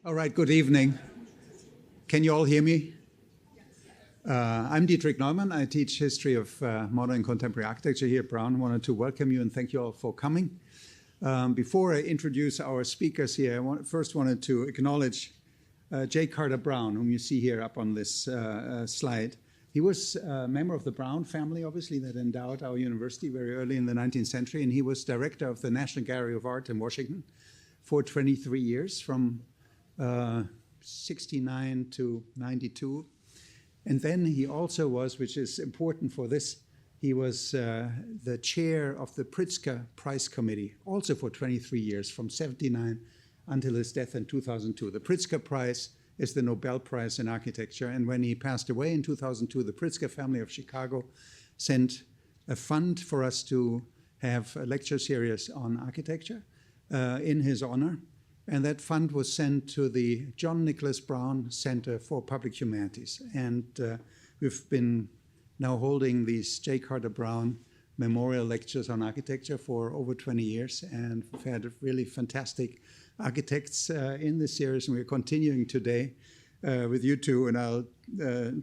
All right, good evening. Can you all hear me? I'm Dietrich Neumann. I teach history of modern and contemporary architecture here at Brown. I wanted to welcome you and thank you all for coming. Before I introduce our speakers here, I first wanted to acknowledge J. Carter Brown, whom you see here up on this slide. He was a member of the Brown family, obviously, that endowed our university very early in the 19th century, and he was director of the National Gallery of Art in Washington for 23 years, from 69 to 92. And then he also was, which is important for this, he was the chair of the Pritzker Prize Committee, also for 23 years, from 79 until his death in 2002. The Pritzker Prize is the Nobel Prize in architecture. And when he passed away in 2002, the Pritzker family of Chicago sent a fund for us to have a lecture series on architecture in his honor. And that fund was sent to the John Nicholas Brown Center for Public Humanities. And we've been now holding these J. Carter Brown memorial lectures on architecture for over 20 years. And we've had really fantastic architects in this series. And we're continuing today with you two. And I'll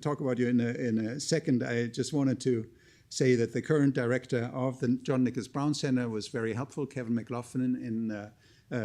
talk about you in a second. I just wanted to say that the current director of the John Nicholas Brown Center was very helpful, Kevin McLaughlin, in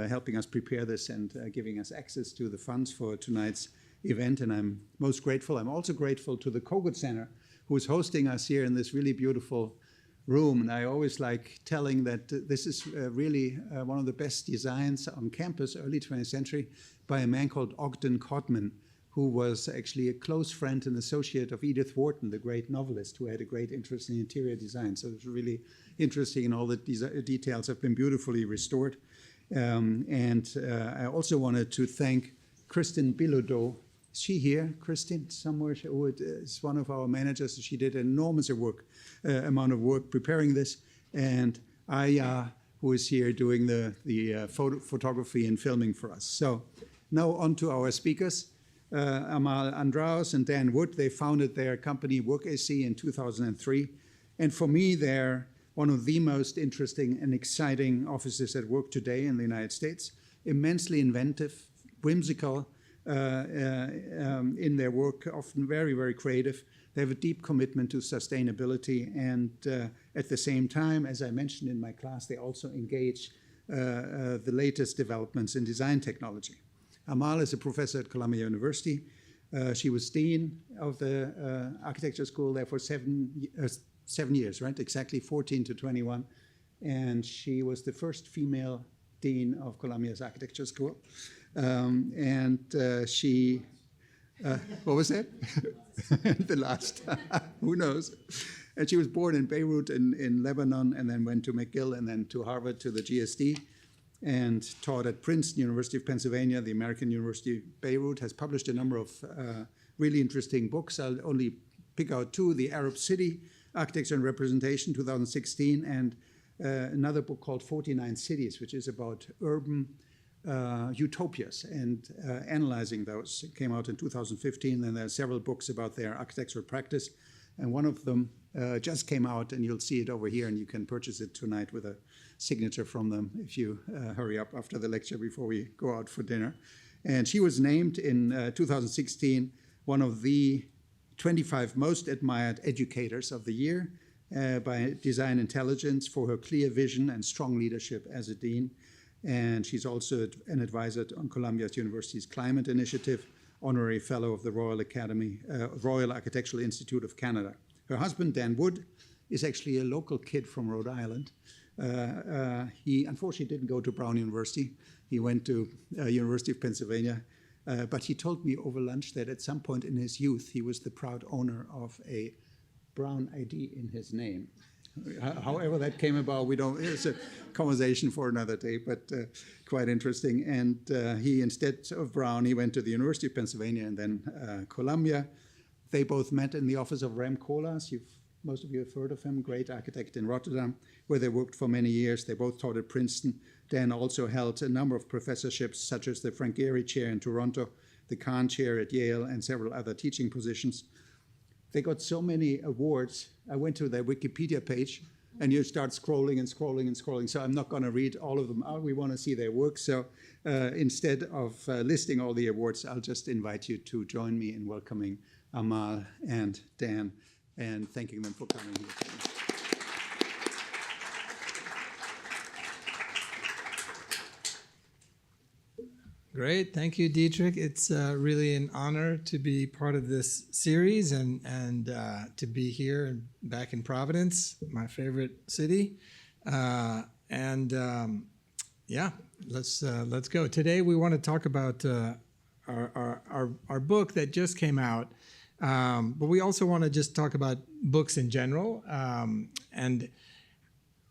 helping us prepare this and giving us access to the funds for tonight's event, and I'm most grateful. I'm also grateful to the Kogut Center, who is hosting us here in this really beautiful room, and I always like telling that this is really one of the best designs on campus, early 20th century, by a man called Ogden Codman, who was actually a close friend and associate of Edith Wharton, the great novelist, who had a great interest in interior design. So it's really interesting, and all the details have been beautifully restored. I also wanted to thank Kristin Bilodeau. Is she here, Kristin, somewhere? She is one of our managers. She did an enormous amount of work preparing this. And Aya, who is here doing the photography and filming for us. So now on to our speakers. Amale Andraos and Dan Wood, they founded their company WORKac in 2003. And for me, they're one of the most interesting and exciting offices at work today in the United States. Immensely inventive, whimsical in their work, often very, very creative. They have a deep commitment to sustainability, and at the same time, as I mentioned in my class, they also engage the latest developments in design technology. Amale is a professor at Columbia University. She was dean of the architecture school there for 7 years, right? Exactly 14 to 21. And she was the first female dean of Columbia's architecture school. She, what was that? The last, who knows? And she was born in Beirut in Lebanon, and then went to McGill and then to Harvard to the GSD, and taught at Princeton, University of Pennsylvania, the American University of Beirut, has published a number of really interesting books. I'll only pick out two: The Arab City, Architecture and Representation, 2016, and another book called 49 Cities, which is about urban utopias and analyzing those. It came out in 2015, and there are several books about their architectural practice, and one of them just came out, and you'll see it over here, and you can purchase it tonight with a signature from them if you hurry up after the lecture before we go out for dinner. And she was named in 2016 one of the 25 most admired educators of the year by Design Intelligence for her clear vision and strong leadership as a dean. And she's also an advisor on Columbia University's Climate Initiative, honorary fellow of the Royal Architectural Institute of Canada. Her husband, Dan Wood, is actually a local kid from Rhode Island. He unfortunately didn't go to Brown University. He went to University of Pennsylvania. But he told me over lunch that at some point in his youth, he was the proud owner of a Brown ID in his name. However that came about, it's a conversation for another day, but quite interesting. And he, instead of Brown, he went to the University of Pennsylvania and then Columbia. They both met in the office of Rem Koolhaas. Most of you have heard of him, great architect in Rotterdam, where they worked for many years. They both taught at Princeton. Dan also held a number of professorships, such as the Frank Gehry Chair in Toronto, the Kahn Chair at Yale, and several other teaching positions. They got so many awards. I went to their Wikipedia page. and you start scrolling and scrolling and scrolling. So I'm not going to read all of them out. We want to see their work. So instead of listing all the awards, I'll just invite you to join me in welcoming Amale and Dan and thanking them for coming here today. Great, thank you, Dietrich. It's really an honor to be part of this series and to be here and back in Providence, my favorite city. Yeah, let's go. Today we want to talk about our book that just came out, but we also want to just talk about books in general. And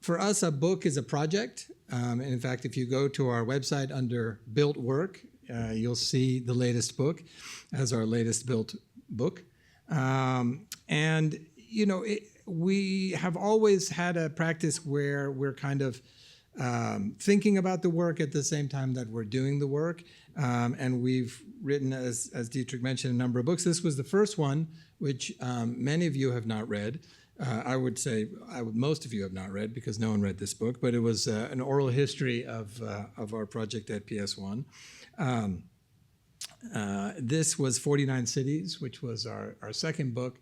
for us, a book is a project. And in fact, if you go to our website under Built Work, you'll see the latest book as our latest built book. And, you know, we have always had a practice where we're kind of thinking about the work at the same time that we're doing the work. And we've written, as Dietrich mentioned, a number of books. This was the first one, which many of you have not read. I would say most of you have not read because no one read this book, but it was an oral history of our project at PS1. This was 49 Cities, which was our second book,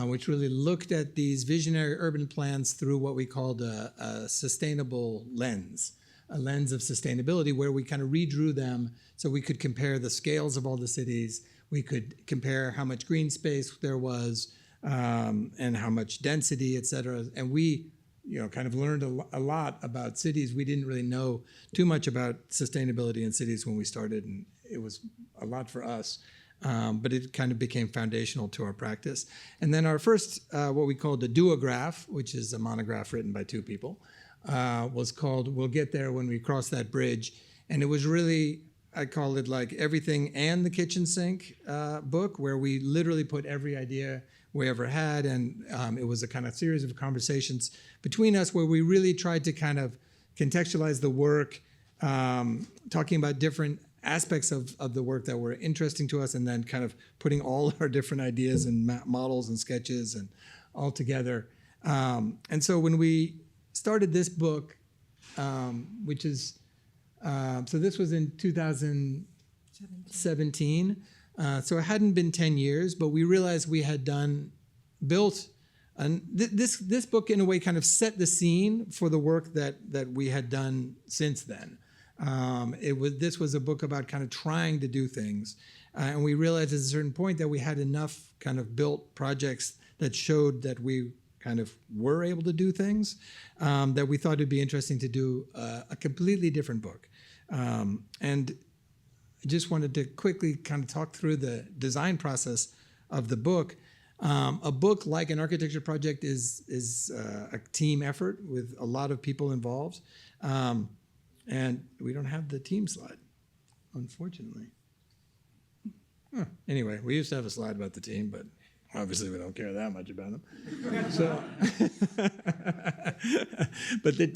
which really looked at these visionary urban plans through what we called a sustainable lens, a lens of sustainability, where we kind of redrew them so we could compare the scales of all the cities. We could compare how much green space there was, and how much density, et cetera. And we, kind of learned a lot about cities. We didn't really know too much about sustainability in cities when we started, and it was a lot for us. But it kind of became foundational to our practice. And then our first, what we called a duograph, which is a monograph written by two people, was called We'll Get There When We Cross That Bridge. And it was really, I call it like Everything and the Kitchen Sink book, where we literally put every idea we ever had, and it was a kind of series of conversations between us where we really tried to kind of contextualize the work, talking about different aspects of the work that were interesting to us, and then kind of putting all our different ideas and models and sketches and all together. And so when we started this book, which is, so this was in 2017, so it hadn't been 10 years, but we realized we had built this book in a way kind of set the scene for the work that we had done since then. This was a book about kind of trying to do things, and we realized at a certain point that we had enough kind of built projects that showed that we kind of were able to do things, that we thought it'd be interesting to do a completely different book. And I just wanted to quickly kind of talk through the design process of the book. A book, like an architecture project, is a team effort with a lot of people involved. And we don't have the team slide, unfortunately. Anyway, we used to have a slide about the team, but obviously we don't care that much about them. So, but the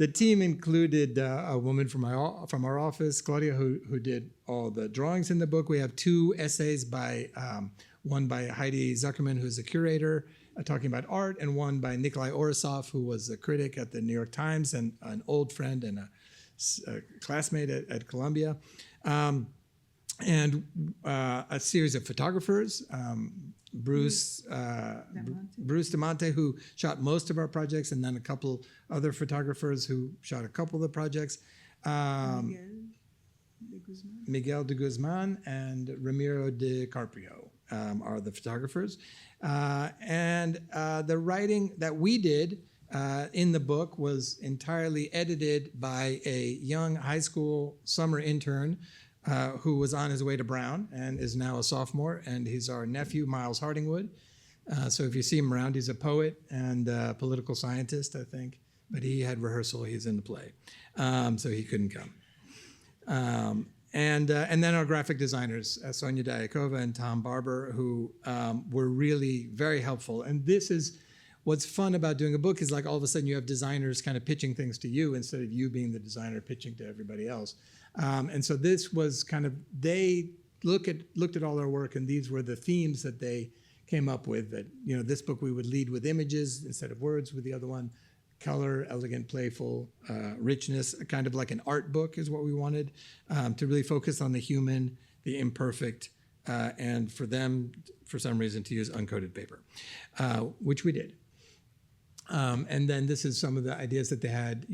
team included a woman from our office, Claudia, who did all the drawings in the book. We have two essays one by Heidi Zuckerman, who's a curator, talking about art, and one by Nikolai Orasov, who was a critic at the New York Times and an old friend and a classmate at Columbia. And a series of photographers, Bruce DeMonte, who shot most of our projects, and then a couple other photographers who shot a couple of the projects. Miguel de Guzman and Ramiro de Carpio are the photographers. And the writing that we did in the book was entirely edited by a young high school summer intern who was on his way to Brown and is now a sophomore, and he's our nephew, Miles Hardingwood. So if you see him around, he's a poet and a political scientist, I think, but he had rehearsal, he's in the play, so he couldn't come. And then our graphic designers, Sonia Diakova and Tom Barber, who were really very helpful. And this is what's fun about doing a book, is like all of a sudden you have designers kind of pitching things to you instead of you being the designer pitching to everybody else. And so this was kind of, they looked at all our work, and these were the themes that they came up with that, this book we would lead with images instead of words, with the other one, color, elegant, playful, richness, kind of like an art book is what we wanted, to really focus on the human, the imperfect, and for them, for some reason, to use uncoated paper, which we did. And then this is some of the ideas that they had,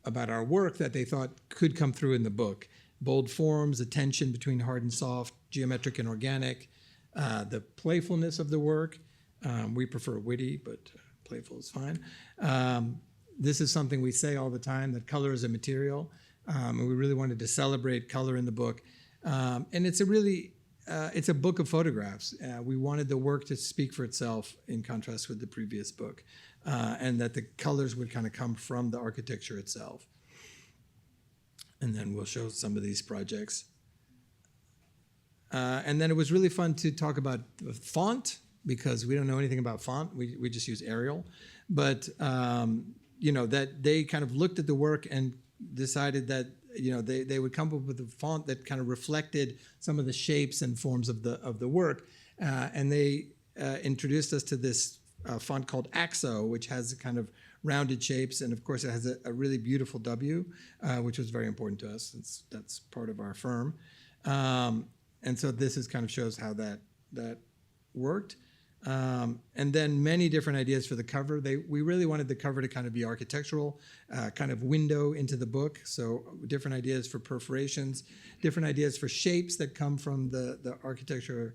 about our work that they thought could come through in the book. Bold forms, the tension between hard and soft, geometric and organic, the playfulness of the work. We prefer witty, but playful is fine. This is something we say all the time, that color is a material. And we really wanted to celebrate color in the book. And it's a book of photographs. We wanted the work to speak for itself in contrast with the previous book, and that the colors would kind of come from the architecture itself. And then we'll show some of these projects. And then it was really fun to talk about font, because we don't know anything about font. We just use Arial. But, that they kind of looked at the work and decided that, they would come up with a font that kind of reflected some of the shapes and forms of the work. And they introduced us to this font called AXO, which has kind of rounded shapes. And of course, it has a really beautiful W, which was very important to us, since that's part of our firm. And so this is kind of shows how that worked. And then many different ideas for the cover. We really wanted the cover to kind of be architectural, kind of window into the book. So different ideas for perforations, different ideas for shapes that come from the architecture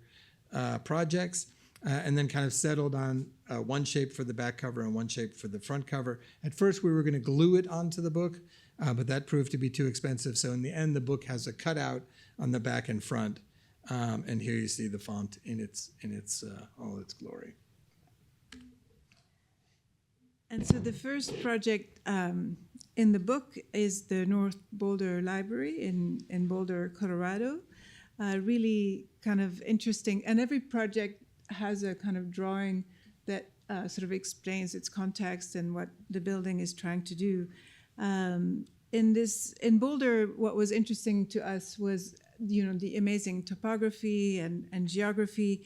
projects, and then kind of settled on one shape for the back cover and one shape for the front cover. At first, we were going to glue it onto the book, but that proved to be too expensive. So in the end, the book has a cutout on the back and front. And here you see the font in its all its glory. And so the first project in the book is the North Boulder Library in Boulder, Colorado. Really kind of interesting. And every project has a kind of drawing that sort of explains its context and what the building is trying to do. In Boulder, what was interesting to us was the amazing topography and geography.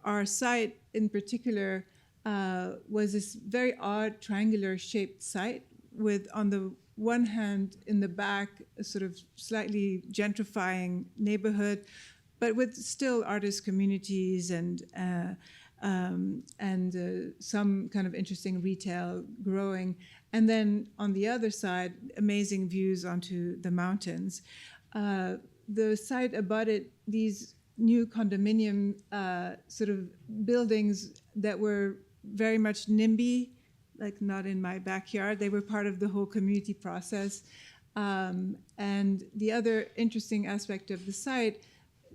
Our site in particular was this very odd triangular shaped site with, on the one hand, in the back, a sort of slightly gentrifying neighborhood, but with still artist communities and some kind of interesting retail growing. And then on the other side, amazing views onto the mountains. The site abutted these new condominium sort of buildings that were very much NIMBY, like not in my backyard. They were part of the whole community process. And the other interesting aspect of the site,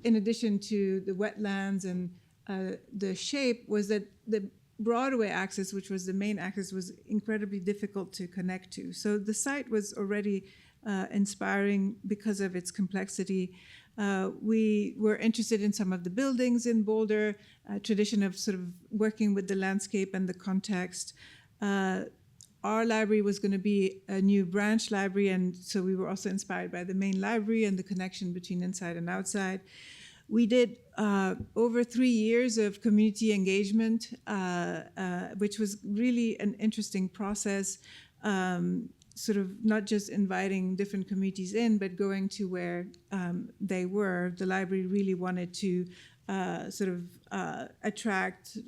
in addition to the wetlands and the shape, was that the Broadway access, which was the main access, was incredibly difficult to connect to. So the site was already inspiring because of its complexity. We were interested in some of the buildings in Boulder, a tradition of sort of working with the landscape and the context. Our library was going to be a new branch library, and so we were also inspired by the main library and the connection between inside and outside. We did over 3 years of community engagement, which was really an interesting process, sort of not just inviting different communities in, but going to where they were. The library really wanted to sort of attract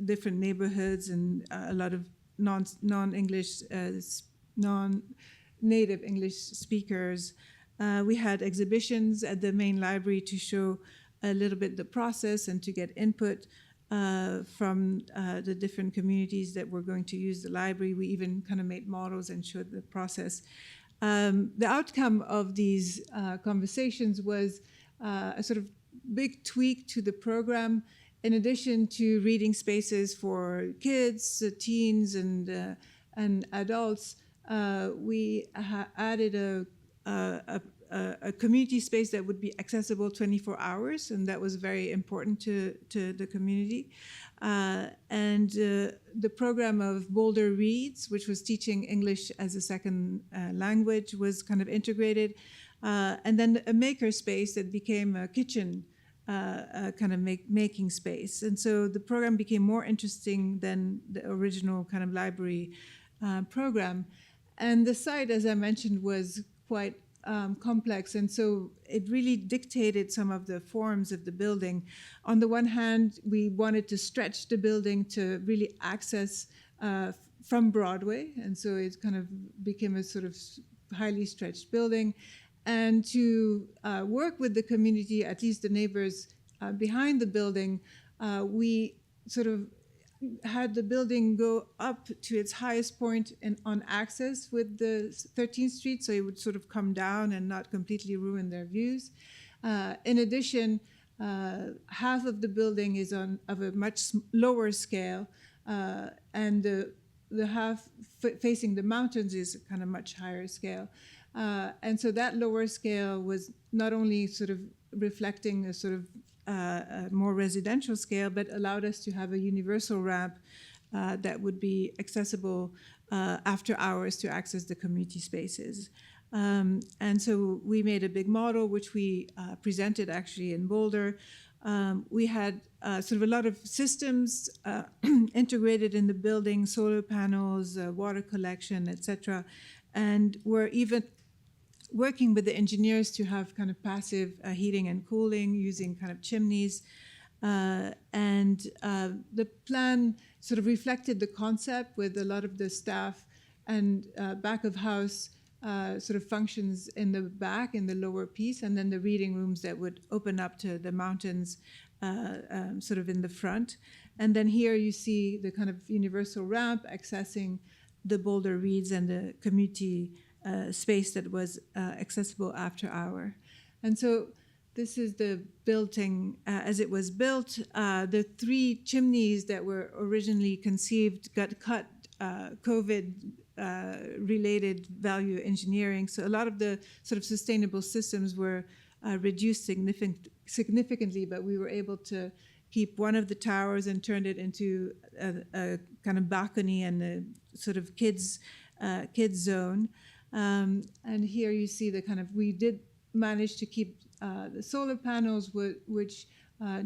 different neighborhoods and a lot of non-English, non-native English speakers. We had exhibitions at the main library to show a little bit the process and to get input from the different communities that were going to use the library. We even kind of made models and showed the process. The outcome of these conversations was a sort of big tweak to the program. In addition to reading spaces for kids, teens, and adults, we added a community space that would be accessible 24 hours, and that was very important to the community. And the program of Boulder Reads, which was teaching English as a second language, was kind of integrated. And then a maker space that became a kitchen kind of making space. And so the program became more interesting than the original kind of library program. And the site, as I mentioned, was quite complex, and so it really dictated some of the forms of the building. On the one hand, we wanted to stretch the building to really access from Broadway, and so it kind of became a sort of highly stretched building. And to work with the community, at least the neighbors behind the building, we sort of had the building go up to its highest point on access with the 13th Street, so it would sort of come down and not completely ruin their views. In addition, half of the building is of a much lower scale, and the half facing the mountains is kind of much higher scale. And so that lower scale was not only sort of reflecting a sort of a more residential scale, but allowed us to have a universal ramp that would be accessible after hours to access the community spaces. And so we made a big model, which we presented actually in Boulder. We had sort of a lot of systems integrated in the building, solar panels, water collection, etc. And we're even working with the engineers to have kind of passive heating and cooling using kind of chimneys. And the plan sort of reflected the concept with a lot of the staff and back of house sort of functions in the back, in the lower piece, and then the reading rooms that would open up to the mountains sort of in the front. And then here you see the kind of universal ramp accessing the Boulder Reads and the community space that was accessible after hour. And so this is the building as it was built. The three chimneys that were originally conceived got cut, COVID-related value engineering. So a lot of the sort of sustainable systems were reduced significantly, but we were able to keep one of the towers and turned it into a kind of balcony and a sort of kids zone. And here you see the kind of, we did manage to keep the solar panels, which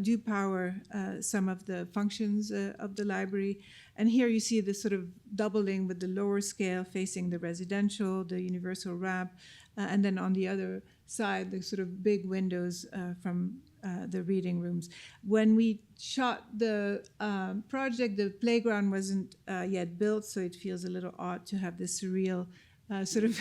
do power some of the functions of the library. And here you see the sort of doubling with the lower scale facing the residential, the universal ramp, and then on the other side, the sort of big windows from the reading rooms. When we shot the project, the playground wasn't yet built, so it feels a little odd to have this surreal sort of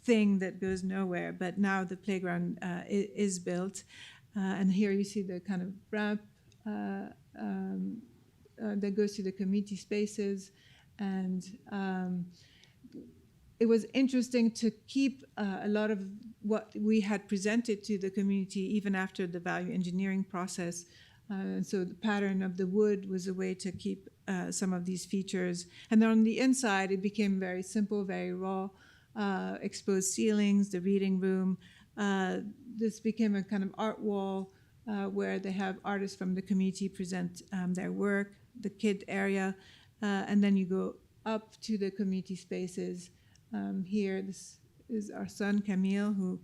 thing that goes nowhere. But now the playground is built, and here you see the kind of ramp that goes to the community spaces, and it was interesting to keep a lot of what we had presented to the community even after the value engineering process. So the pattern of the wood was a way to keep some of these features. And then on the inside, it became very simple, very raw, exposed ceilings, the reading room. This became a kind of art wall where they have artists from the community present their work, the kid area, and then you go up to the community spaces. Here, this is our son, Camille, who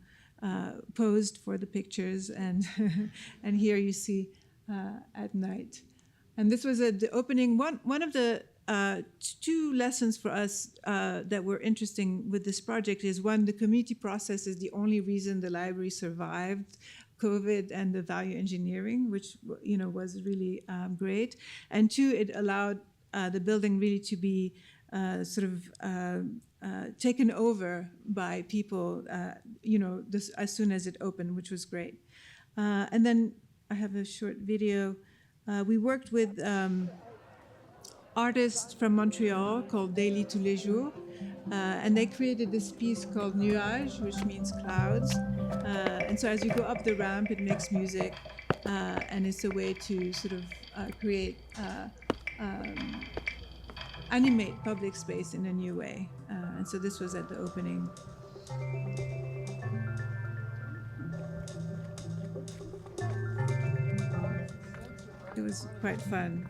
posed for the pictures, and and here you see at night. And this was the opening. One of the two lessons for us that were interesting with this project is, one, the community process is the only reason the library survived COVID and the value engineering, which was really great. And two, it allowed the building really to be sort of taken over by people, as soon as it opened, which was great. And then I have a short video. We worked with artists from Montreal called Daily Tous les Jours, and they created this piece called Nuages, which means clouds. And so as you go up the ramp, it makes music, and it's a way to sort of create, animate public space in a new way. And so this was at the opening. It was quite fun.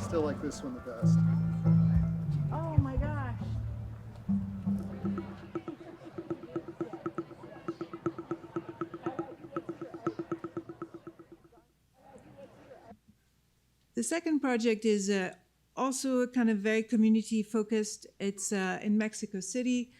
still like this one the best. Oh my gosh. The second project is also kind of very community focused. It's in Mexico City,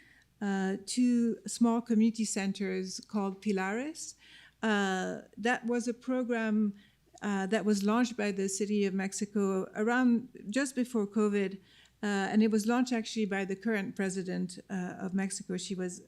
two small community centers called Pilares. That was a program that was launched by the city of Mexico around just before COVID. And it was launched actually by the current president of Mexico. She was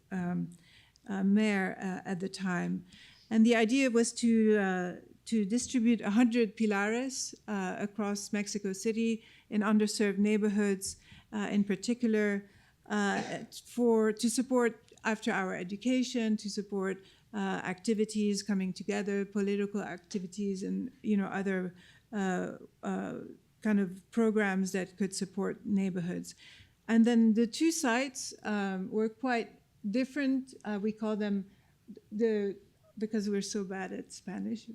mayor at the time. And the idea was to distribute 100 pilares across Mexico City in underserved neighborhoods, in particular, to support after-hour education, to support activities coming together, political activities, and other kind of programs that could support neighborhoods. And then the two sites were quite different. We call them because we're so bad at Spanish.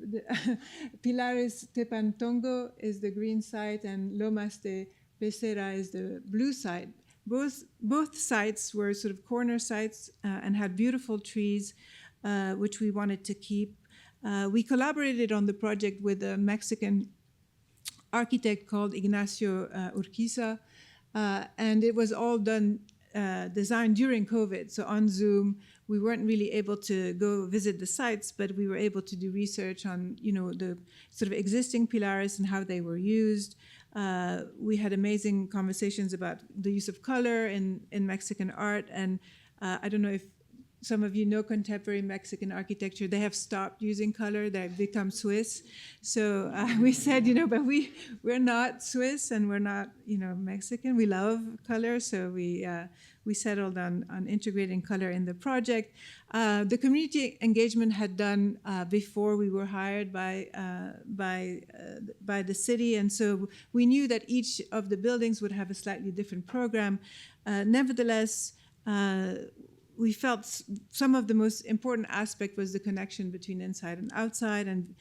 Pilares Tepantongo is the green site, and Lomas de Becerra is the blue site. Both sites were sort of corner sites and had beautiful trees, which we wanted to keep. We collaborated on the project with a Mexican architect called Ignacio Urquiza, and it was all designed during COVID. So on Zoom, we weren't really able to go visit the sites, but we were able to do research on, the sort of existing pilares and how they were used. We had amazing conversations about the use of color in Mexican art, and I don't know if some of you know contemporary Mexican architecture. They have stopped using color. They've become Swiss. So we said, but we're not Swiss and we're not, Mexican. We love color. So we settled on integrating color in the project. The community engagement had done before we were hired by the city. And so we knew that each of the buildings would have a slightly different program. Nevertheless, we felt some of the most important aspect was the connection between inside and outside, and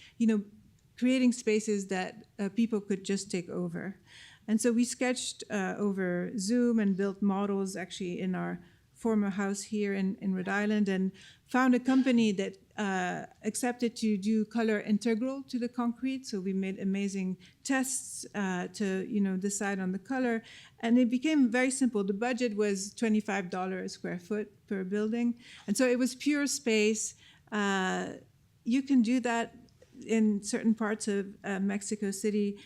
creating spaces that people could just take over. And so we sketched over Zoom and built models actually in our former house here in Rhode Island, and found a company that accepted to do color integral to the concrete. So we made amazing tests to decide on the color, and it became very simple. The budget was $25 a square foot per building, and so it was pure space. You can do that in certain parts of Mexico City.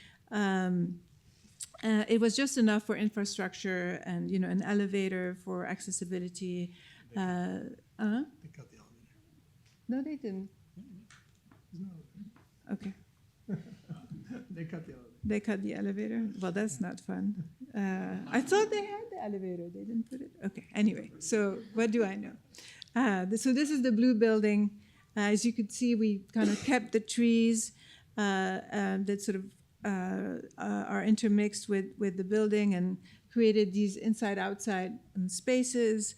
It was just enough for infrastructure and an elevator for accessibility. They cut the elevator. No, they didn't. Okay. They cut the elevator. They cut the elevator? Well, that's not fun. I thought they had the elevator. They didn't put it? Okay. Anyway, so what do I know? So this is the blue building. As you could see, we kind of kept the trees that sort of are intermixed with the building, and created these inside-outside spaces.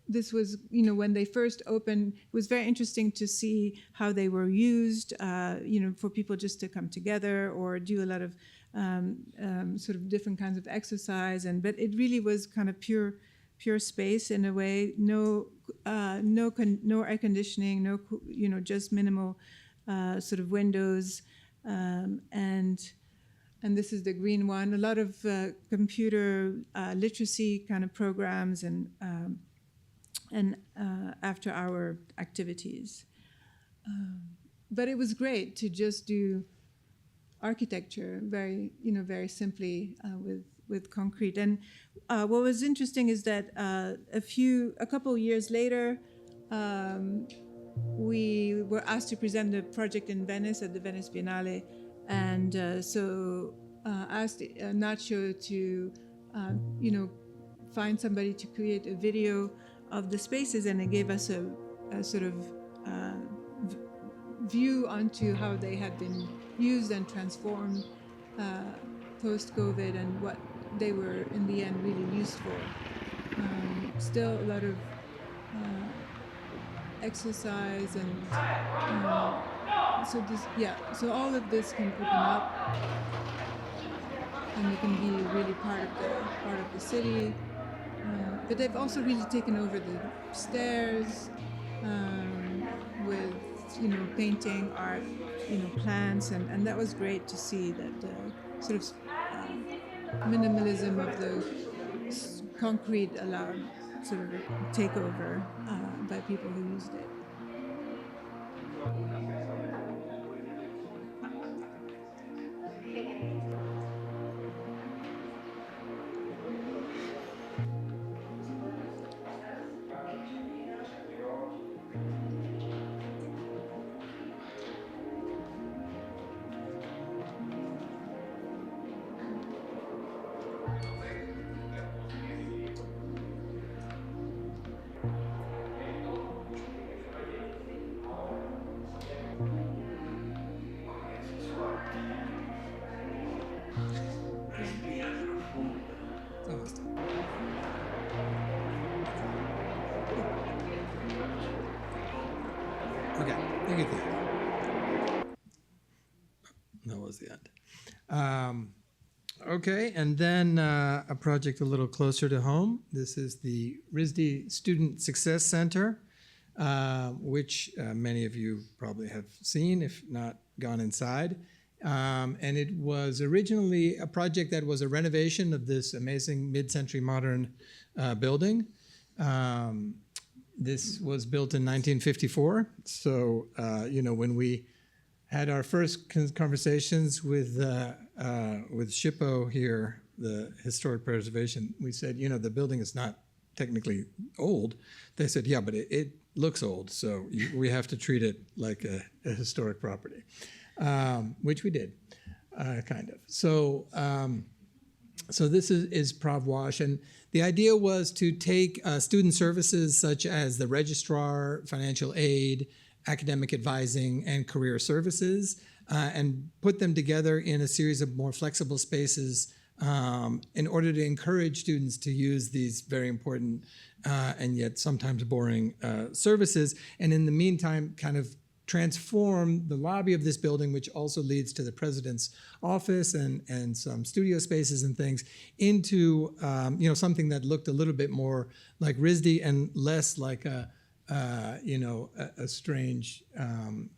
This was, when they first opened, it was very interesting to see how they were used, for people just to come together or do a lot of sort of different kinds of exercise. But it really was kind of pure space in a way. No air conditioning, just minimal sort of windows, and this is the green one. A lot of computer literacy kind of programs and after-hour activities. But it was great to just do architecture very simply with concrete. And what was interesting is that a couple years later, we were asked to present the project in Venice at the Venice Biennale, and so asked Nacho to, find somebody to create a video of the spaces, and it gave us a sort of view onto how they had been used and transformed post-COVID, and what they were in the end really used for. Still a lot of exercise and so this, yeah, so all of this can open up, and you can be really part of the city. But they've also really taken over the stairs, with painting, art, plants, and that was great to see that sort of minimalism of the concrete allowed sort of a takeover by people who used it. Almost. Okay, you get that. That was the end. Okay, and then a project a little closer to home. This is the RISD Student Success Center, which many of you probably have seen, if not gone inside. And it was originally a project that was a renovation of this amazing mid-century modern building. This was built in 1954. So, when we had our first conversations with SHPO here, the historic preservation, we said, the building is not technically old. They said, yeah, but it looks old, so we have to treat it like a historic property, which we did, kind of. So, so this is Prov Wash, and the idea was to take student services such as the registrar, financial aid, academic advising, and career services, and put them together in a series of more flexible spaces in order to encourage students to use these very important and yet sometimes boring services, and in the meantime kind of transform the lobby of this building, which also leads to the president's office and some studio spaces and things, into something that looked a little bit more like RISD and less like a strange.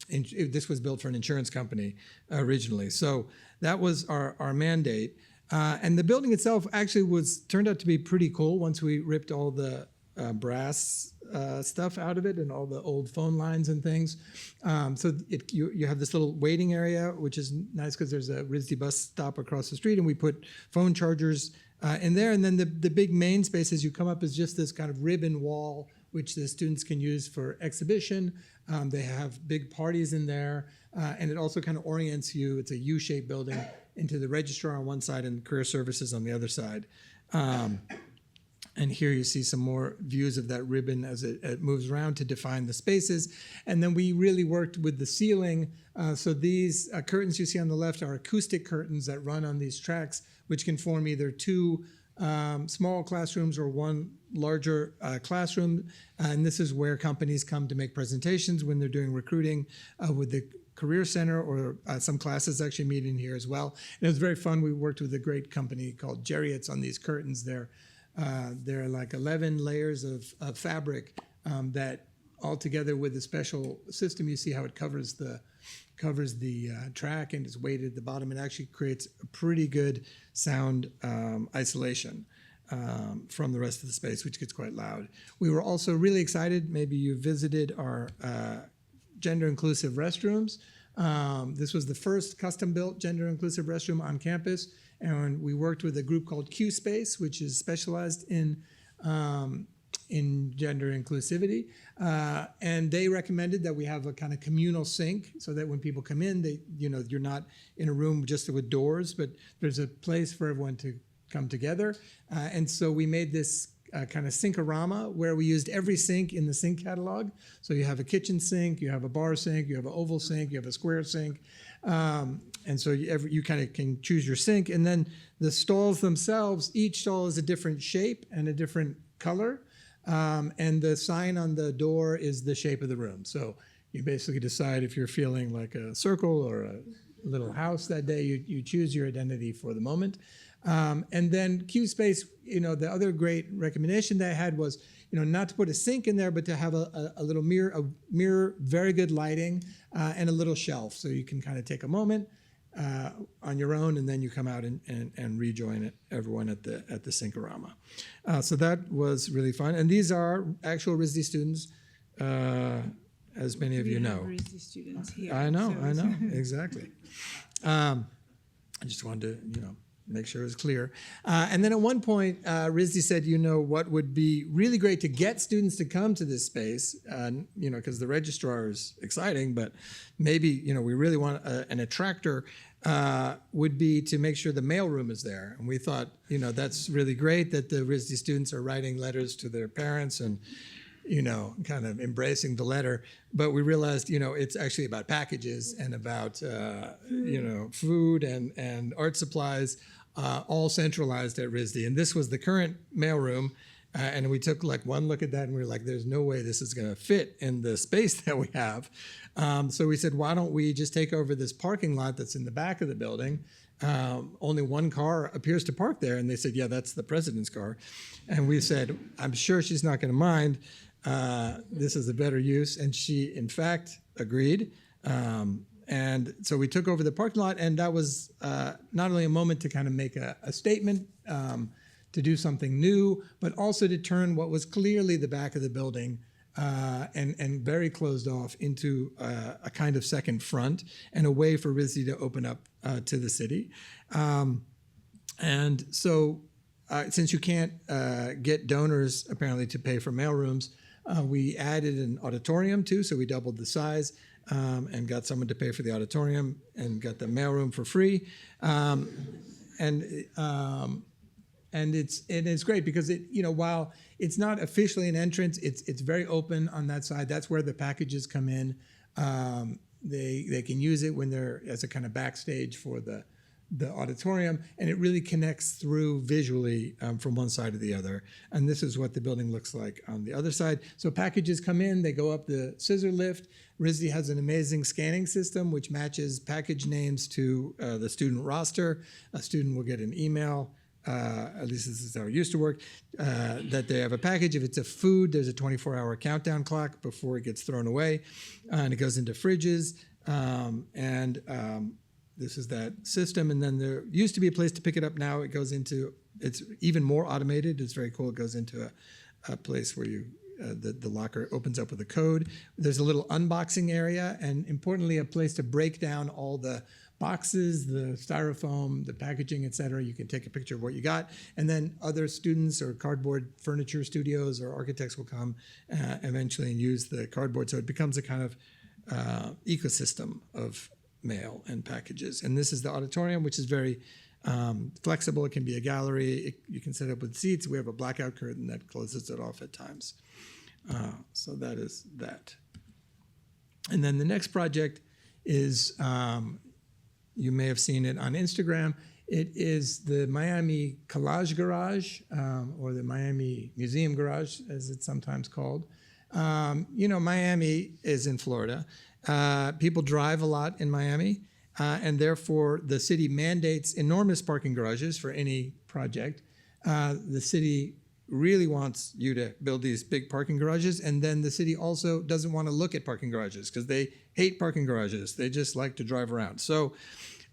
This was built for an insurance company originally, so that was our mandate. And the building itself actually turned out to be pretty cool once we ripped all the brass stuff out of it and all the old phone lines and things. So you have this little waiting area, which is nice because there's a RISD bus stop across the street, and we put phone chargers in there. And then the big main space as you come up is just this kind of ribbon wall, which the students can use for exhibition. They have big parties in there, and it also kind of orients you. It's a U-shaped building into the registrar on one side and career services on the other side. And here you see some more views of that ribbon as it moves around to define the spaces. And then we really worked with the ceiling. So these curtains you see on the left are acoustic curtains that run on these tracks, which can form either two small classrooms or one larger classroom. And this is where companies come to make presentations when they're doing recruiting with the Career Center, or some classes actually meet in here as well. And it was very fun. We worked with a great company called Jerriot's on these curtains. They're like 11 layers of fabric that all together with a special system. You see how it covers the track and is weighted at the bottom. It actually creates a pretty good sound isolation from the rest of the space, which gets quite loud. We were also really excited. Maybe you visited our gender-inclusive restrooms. This was the first custom-built gender-inclusive restroom on campus, and we worked with a group called Q Space, which is specialized in gender inclusivity, and they recommended that we have a kind of communal sink, so that when people come in, you're not in a room just with doors, but there's a place for everyone to come together, and so we made this kind of sinkorama where we used every sink in the sink catalog. So you have a kitchen sink, you have a bar sink, you have an oval sink, you have a square sink. And so you kind of can choose your sink. And then the stalls themselves, each stall is a different shape and a different color. And the sign on the door is the shape of the room. So, You basically decide if you're feeling like a circle or a little house that day. You choose your identity for the moment. And then QSpace, the other great recommendation that I had was, not to put a sink in there, but to have a little mirror, very good lighting, and a little shelf. So you can kind of take a moment on your own, and then you come out and rejoin everyone at the Sinkorama. So that was really fun. And these are actual RISD students, as many of you know. RISD students here. I know, exactly. I just wanted to, make sure it was clear. And then at one point, RISD said, what would be really great to get students to come to this space, because the registrar is exciting, but maybe, we really want an attractor, would be to make sure the mailroom is there. And we thought, that's really great that the RISD students are writing letters to their parents and, kind of embracing the letter. But we realized, it's actually about packages and about, food and art supplies, all centralized at RISD. And this was the current mailroom. And we took one look at that and we were like, there's no way this is going to fit in the space that we have. So we said, why don't we just take over this parking lot that's in the back of the building? Only one car appears to park there. And they said, yeah, that's the president's car. And we said, I'm sure she's not going to mind. This is a better use. And she, in fact, agreed. And so we took over the parking lot, and that was not only a moment to kind of make a statement, to do something new, but also to turn what was clearly the back of the building and very closed off into a kind of second front and a way for RISD to open up to the city. And so since you can't get donors apparently to pay for mailrooms, we added an auditorium too, so we doubled the size and got someone to pay for the auditorium and got the mailroom for free. And it's great because while it's not officially an entrance, it's very open on that side. That's where the packages come in. They can use it when they're as a kind of backstage for the auditorium, and it really connects through visually from one side to the other. And this is what the building looks like on the other side. So packages come in, they go up the scissor lift. RISD has an amazing scanning system which matches package names to the student roster. A student will get an email, at least this is how it used to work, that they have a package. If it's a food, there's a 24-hour countdown clock before it gets thrown away, and it goes into fridges. This is that system, and then there used to be a place to pick it up. Now it goes into, it's even more automated. It's very cool. It goes into a place where the locker opens up with a code. There's a little unboxing area, and importantly, a place to break down all the boxes, the styrofoam, the packaging, et cetera. You can take a picture of what you got, and then other students or cardboard furniture studios or architects will come eventually and use the cardboard. So it becomes a kind of ecosystem of mail and packages. And this is the auditorium, which is very flexible. It can be a gallery. You can set up with seats. We have a blackout curtain that closes it off at times. So that is that. And then the next project is, you may have seen it on Instagram. It is the Miami Collage Garage, or the Miami Museum Garage, as it's sometimes called. Miami is in Florida. People drive a lot in Miami, and therefore the city mandates enormous parking garages for any project. The city really wants you to build these big parking garages, and then the city also doesn't want to look at parking garages because they hate parking garages. They just like to drive around. So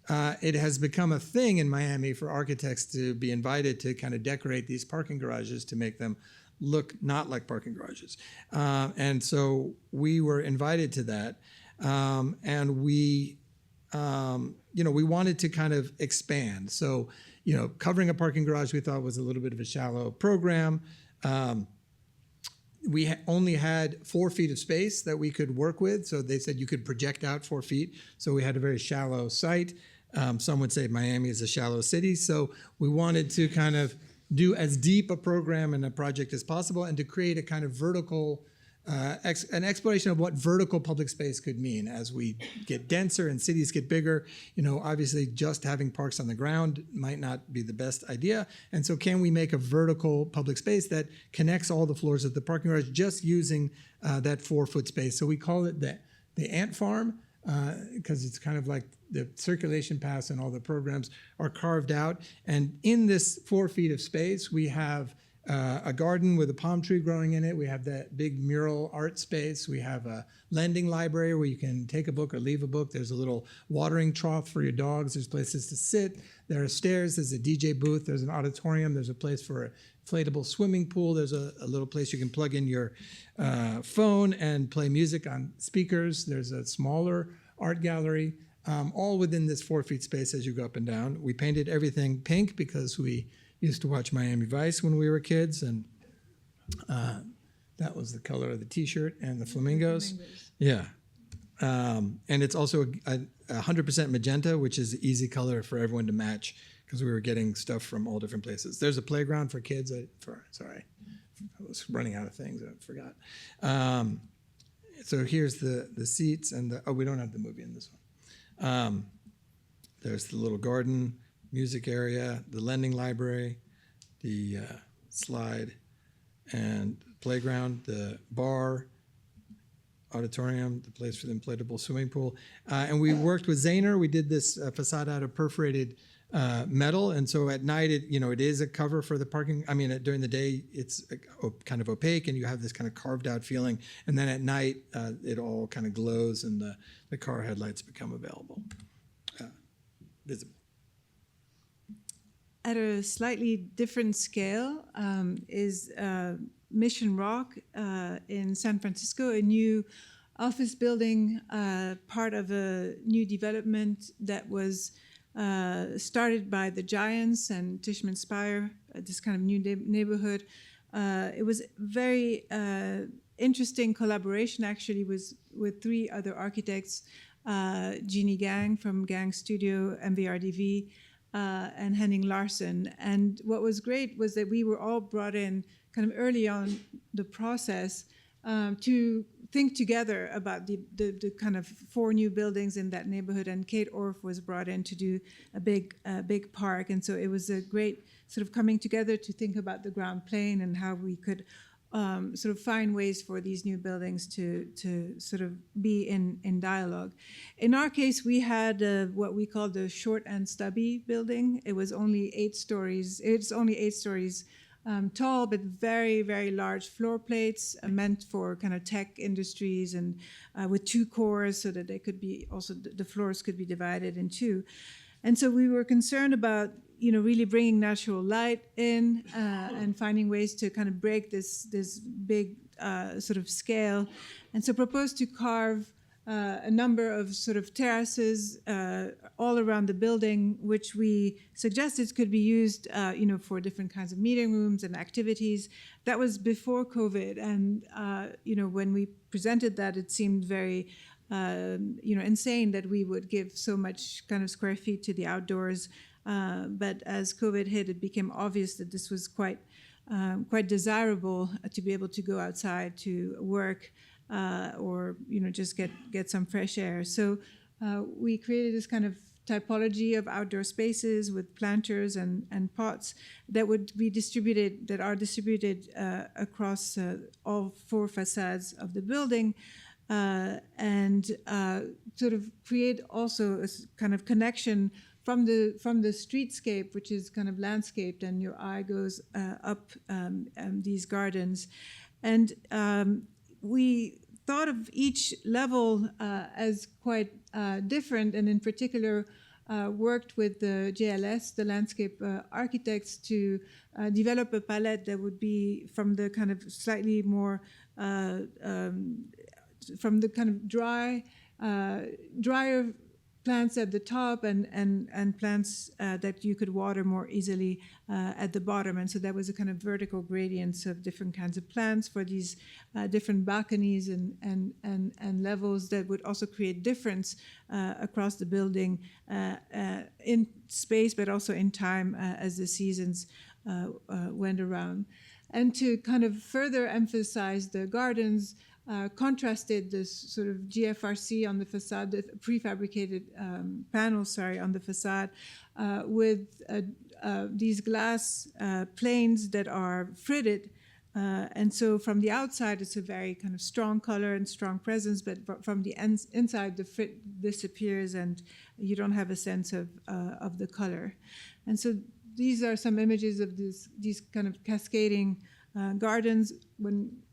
it has become a thing in Miami for architects to be invited to kind of decorate these parking garages to make them look not like parking garages. And so we were invited to that. And we wanted to kind of expand. So, covering a parking garage we thought was a little bit of a shallow program. We only had 4 feet of space that we could work with. So they said you could project out 4 feet. So we had a very shallow site. Some would say Miami is a shallow city. So we wanted to kind of do as deep a program and a project as possible and to create a kind of vertical an exploration of what vertical public space could mean as we get denser and cities get bigger. Obviously just having parks on the ground might not be the best idea. And so can we make a vertical public space that connects all the floors of the parking garage just using that 4-foot space? So we call it the ant farm, because it's kind of like the circulation paths and all the programs are carved out. And in this 4 feet of space, we have a garden with a palm tree growing in it. We have that big mural art space. We have a lending library where you can take a book or leave a book. There's a little watering trough for your dogs. There's places to sit. There are stairs. There's a DJ booth. There's an auditorium. There's a place for a inflatable swimming pool. There's a little place you can plug in your phone and play music on speakers. There's a smaller art gallery, all within this 4 feet space as you go up and down. We painted everything pink because we used to watch Miami Vice when we were kids, and that was the color of the T-shirt and the flamingos. Yeah. And it's also a 100% magenta, which is an easy color for everyone to match because we were getting stuff from all different places. There's a playground for kids. Sorry, I was running out of things. I forgot. So here's the seats and we don't have the movie in this one. There's the little garden, music area, the lending library, the slide and playground, the bar, auditorium, the place for the inflatable swimming pool. And we worked with Zahner. We did this facade out of perforated metal. And so at night, it is a cover for the parking. I mean, during the day, it's kind of opaque and you have this kind of carved out feeling. And then at night, it all kind of glows and the car headlights become available, visible. At a slightly different scale is Mission Rock in San Francisco, a new office building, part of a new development that was started by the Giants and Tishman Speyer, this kind of new neighborhood. It was very interesting collaboration actually with 3 other architects, Jeannie Gang from Gang Studio, MVRDV, and Henning Larsen. And what was great was that we were all brought in kind of early on the process to think together about the kind of 4 new buildings in that neighborhood. And Kate Orff was brought in to do a big park. And so it was a great sort of coming together to think about the ground plane and how we could sort of find ways for these new buildings to sort of be in dialogue. In our case, we had what we called the short and stubby building. It was only 8 stories. It's only 8 stories tall, but very, very large floor plates meant for kind of tech industries and with 2 cores so that they could be also the floors could be divided in 2. And so we were concerned about really bringing natural light in and finding ways to kind of break this big sort of scale. And so proposed to carve a number of sort of terraces all around the building, which we suggested could be used for different kinds of meeting rooms and activities. That was before COVID. And when we presented that, it seemed very insane that we would give so much kind of square feet to the outdoors. But as COVID hit, it became obvious that this was quite desirable to be able to go outside to work or just get some fresh air. So we created this kind of typology of outdoor spaces with planters and pots that are distributed across all 4 facades of the building. And sort of create also a kind of connection from the streetscape, which is kind of landscaped, and your eye goes up these gardens. And we thought of each level as quite different, and in particular worked with the JLS, the landscape architects, to develop a palette that would be from the kind of slightly more from the kind of drier plants at the top and plants that you could water more easily at the bottom. And so that was a kind of vertical gradients of different kinds of plants for these different balconies and levels that would also create difference across the building in space, but also in time as the seasons went around. And to kind of further emphasize the gardens, contrasted this sort of GFRC on the facade, the prefabricated panels, on the facade, with these glass planes that are fritted And so from the outside, it's a very kind of strong color and strong presence, but from the inside, the fit disappears and you don't have a sense of the color. And so these are some images of these kind of cascading gardens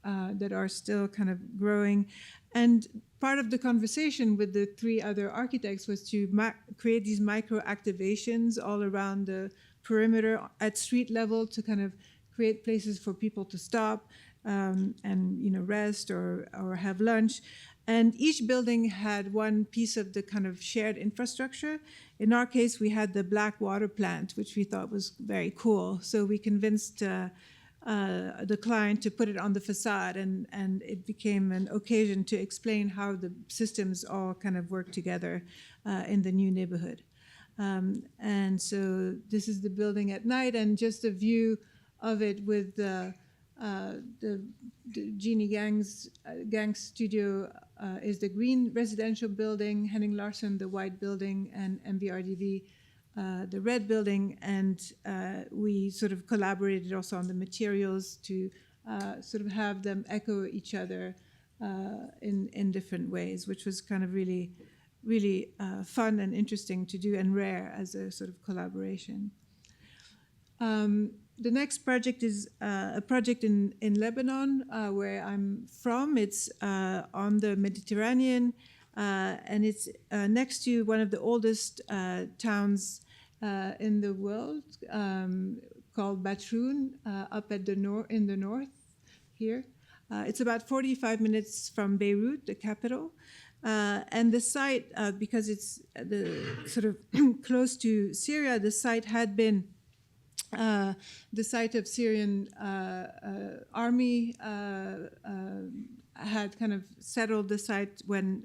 that are still kind of growing. And part of the conversation with the three other architects was to create these micro activations all around the perimeter at street level to kind of create places for people to stop and rest or have lunch. And each building had one piece of the kind of shared infrastructure. In our case, we had the black water plant, which we thought was very cool. So we convinced the client to put it on the facade, and it became an occasion to explain how the systems all kind of work together in the new neighborhood. And so this is the building at night, and just a view of it with the Jeannie Gang's studio is the green residential building, Henning Larsen the white building, and MBRDV the red building. And we sort of collaborated also on the materials to sort of have them echo each other in different ways, which was kind of really fun and interesting to do and rare as a sort of collaboration. The next project is a project in Lebanon, where I'm from. It's on the Mediterranean, and it's next to one of the oldest towns in the world, called Batroun, up at in the north here. It's about 45 minutes from Beirut, the capital. And the site, because it's sort of close to Syria, the site had been the site of Syrian army, had kind of settled the site when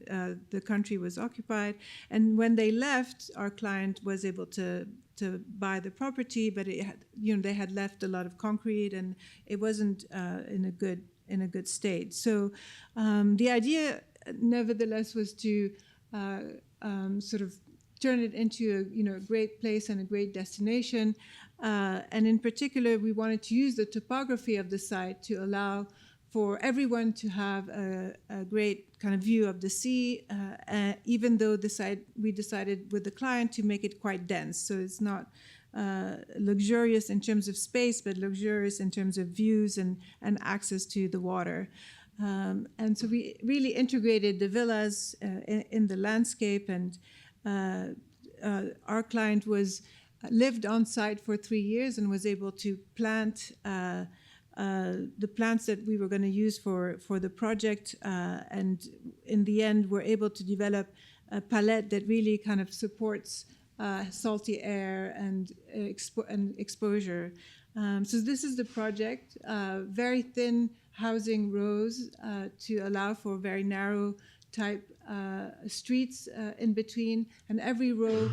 the country was occupied. And when they left, our client was able to buy the property, but it had, they had left a lot of concrete, and it wasn't in a good state. So the idea, nevertheless, was to sort of turn it into a great place and a great destination. And in particular, we wanted to use the topography of the site to allow for everyone to have a great kind of view of the sea, even though we decided with the client to make it quite dense. So it's not luxurious in terms of space, but luxurious in terms of views and access to the water. And so we really integrated the villas in the landscape, and our client lived on site for 3 years and was able to plant the plants that we were going to use for the project, and in the end we're able to develop a palette that really kind of supports salty air and exposure. So this is the project, very thin housing rows to allow for very narrow type streets in between, and every row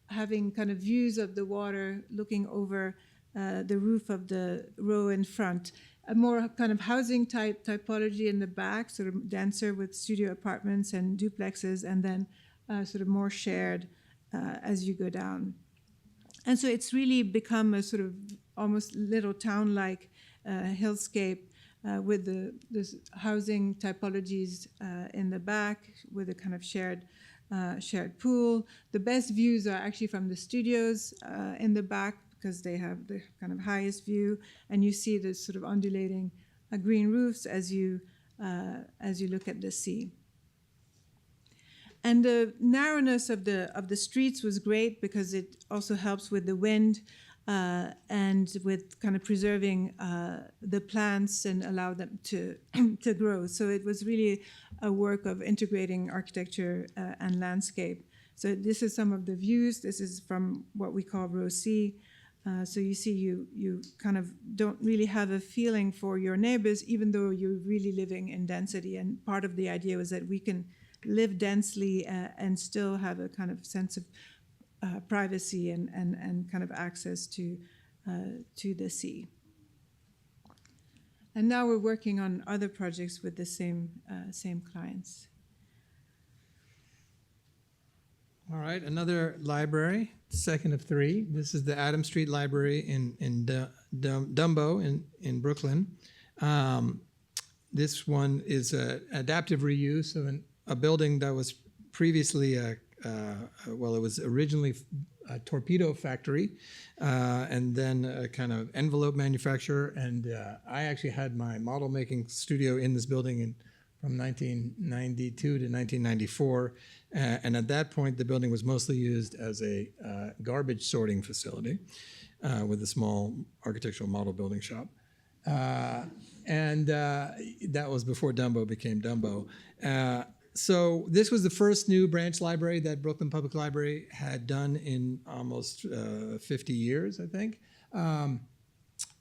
having kind of views of the water looking over the roof of the row in front. A more kind of housing typology in the back, sort of denser with studio apartments and duplexes, and then sort of more shared as you go down. And so it's really become a sort of almost little town-like hillscape with the housing typologies in the back, with a kind of shared pool. The best views are actually from the studios in the back, because they have the kind of highest view, and you see the sort of undulating green roofs as you look at the sea. And the narrowness of the streets was great, because it also helps with the wind and with kind of preserving the plants and allow them to grow. So it was really a work of integrating architecture and landscape. So this is some of the views. This is from what we call row C. So you see, you kind of don't really have a feeling for your neighbors, even though you're really living in density. And part of the idea was that we can live densely and still have a kind of sense of privacy and kind of access to the sea. And now we're working on other projects with the same clients. All right, another library, second of three. This is the Adam Street Library in Dumbo in Brooklyn. This one is an adaptive reuse of a building that was previously it was originally a torpedo factory, and then a kind of envelope manufacturer. And I actually had my model making studio in this building from 1992 to 1994. And at that point, the building was mostly used as a garbage sorting facility with a small architectural model building shop. And that was before Dumbo became Dumbo. So this was the first new branch library that Brooklyn Public Library had done in almost 50 years, I think.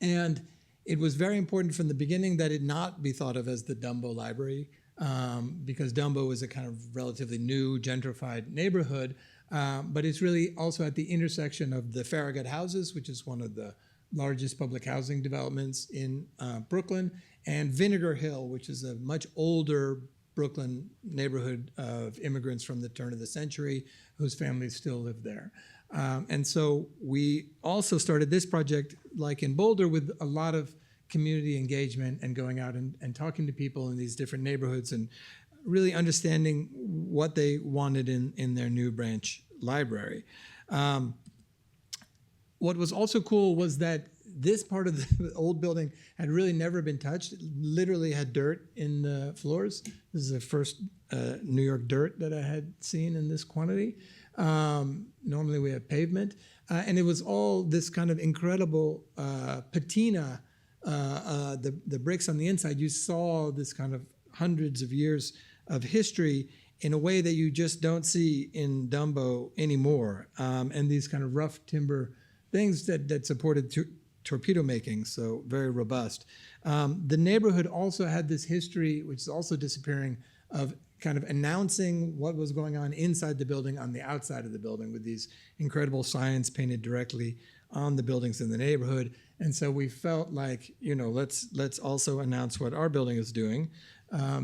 And it was very important from the beginning that it not be thought of as the Dumbo Library, because Dumbo was a kind of relatively new, gentrified neighborhood. But it's really also at the intersection of the Farragut Houses, which is one of the largest public housing developments in Brooklyn, and Vinegar Hill, which is a much older Brooklyn neighborhood of immigrants from the turn of the century whose families still live there. And so we also started this project, like in Boulder, with a lot of community engagement and going out and talking to people in these different neighborhoods and really understanding what they wanted in their new branch library. What was also cool was that this part of the old building had really never been touched. It literally had dirt in the floors. This is the first New York dirt that I had seen in this quantity. Normally we have pavement. And it was all this kind of incredible patina, the bricks on the inside. You saw this kind of hundreds of years of history in a way that you just don't see in Dumbo anymore. And these kind of rough timber things that supported torpedo making, so very robust. The neighborhood also had this history, which is also disappearing, of kind of announcing what was going on inside the building on the outside of the building with these incredible signs painted directly on the buildings in the neighborhood. And so we felt like, let's also announce what our building is doing.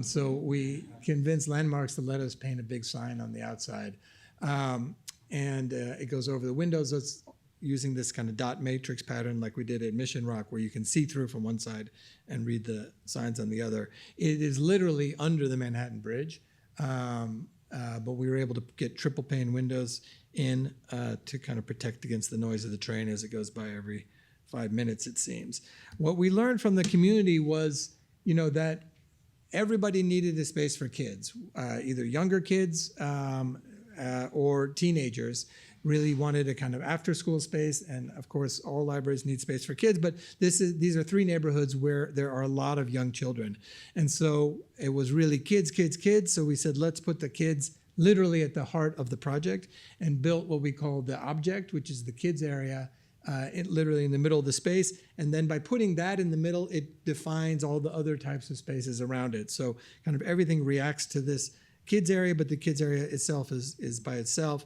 So we convinced Landmarks to let us paint a big sign on the outside. And it goes over the windows. It's using this kind of dot matrix pattern like we did at Mission Rock, where you can see through from one side and read the signs on the other. It is literally under the Manhattan Bridge, but we were able to get triple pane windows in to kind of protect against the noise of the train as it goes by every 5 minutes, it seems. What we learned from the community was, that everybody needed a space for kids, either younger kids or teenagers. Really wanted a kind of after-school space, and of course, all libraries need space for kids. But these are three neighborhoods where there are a lot of young children, and so it was really kids, kids, kids. So we said, let's put the kids literally at the heart of the project, and built what we call the object, which is the kids area, literally in the middle of the space. And then by putting that in the middle, it defines all the other types of spaces around it. So kind of everything reacts to this kids area, but the kids area itself is by itself.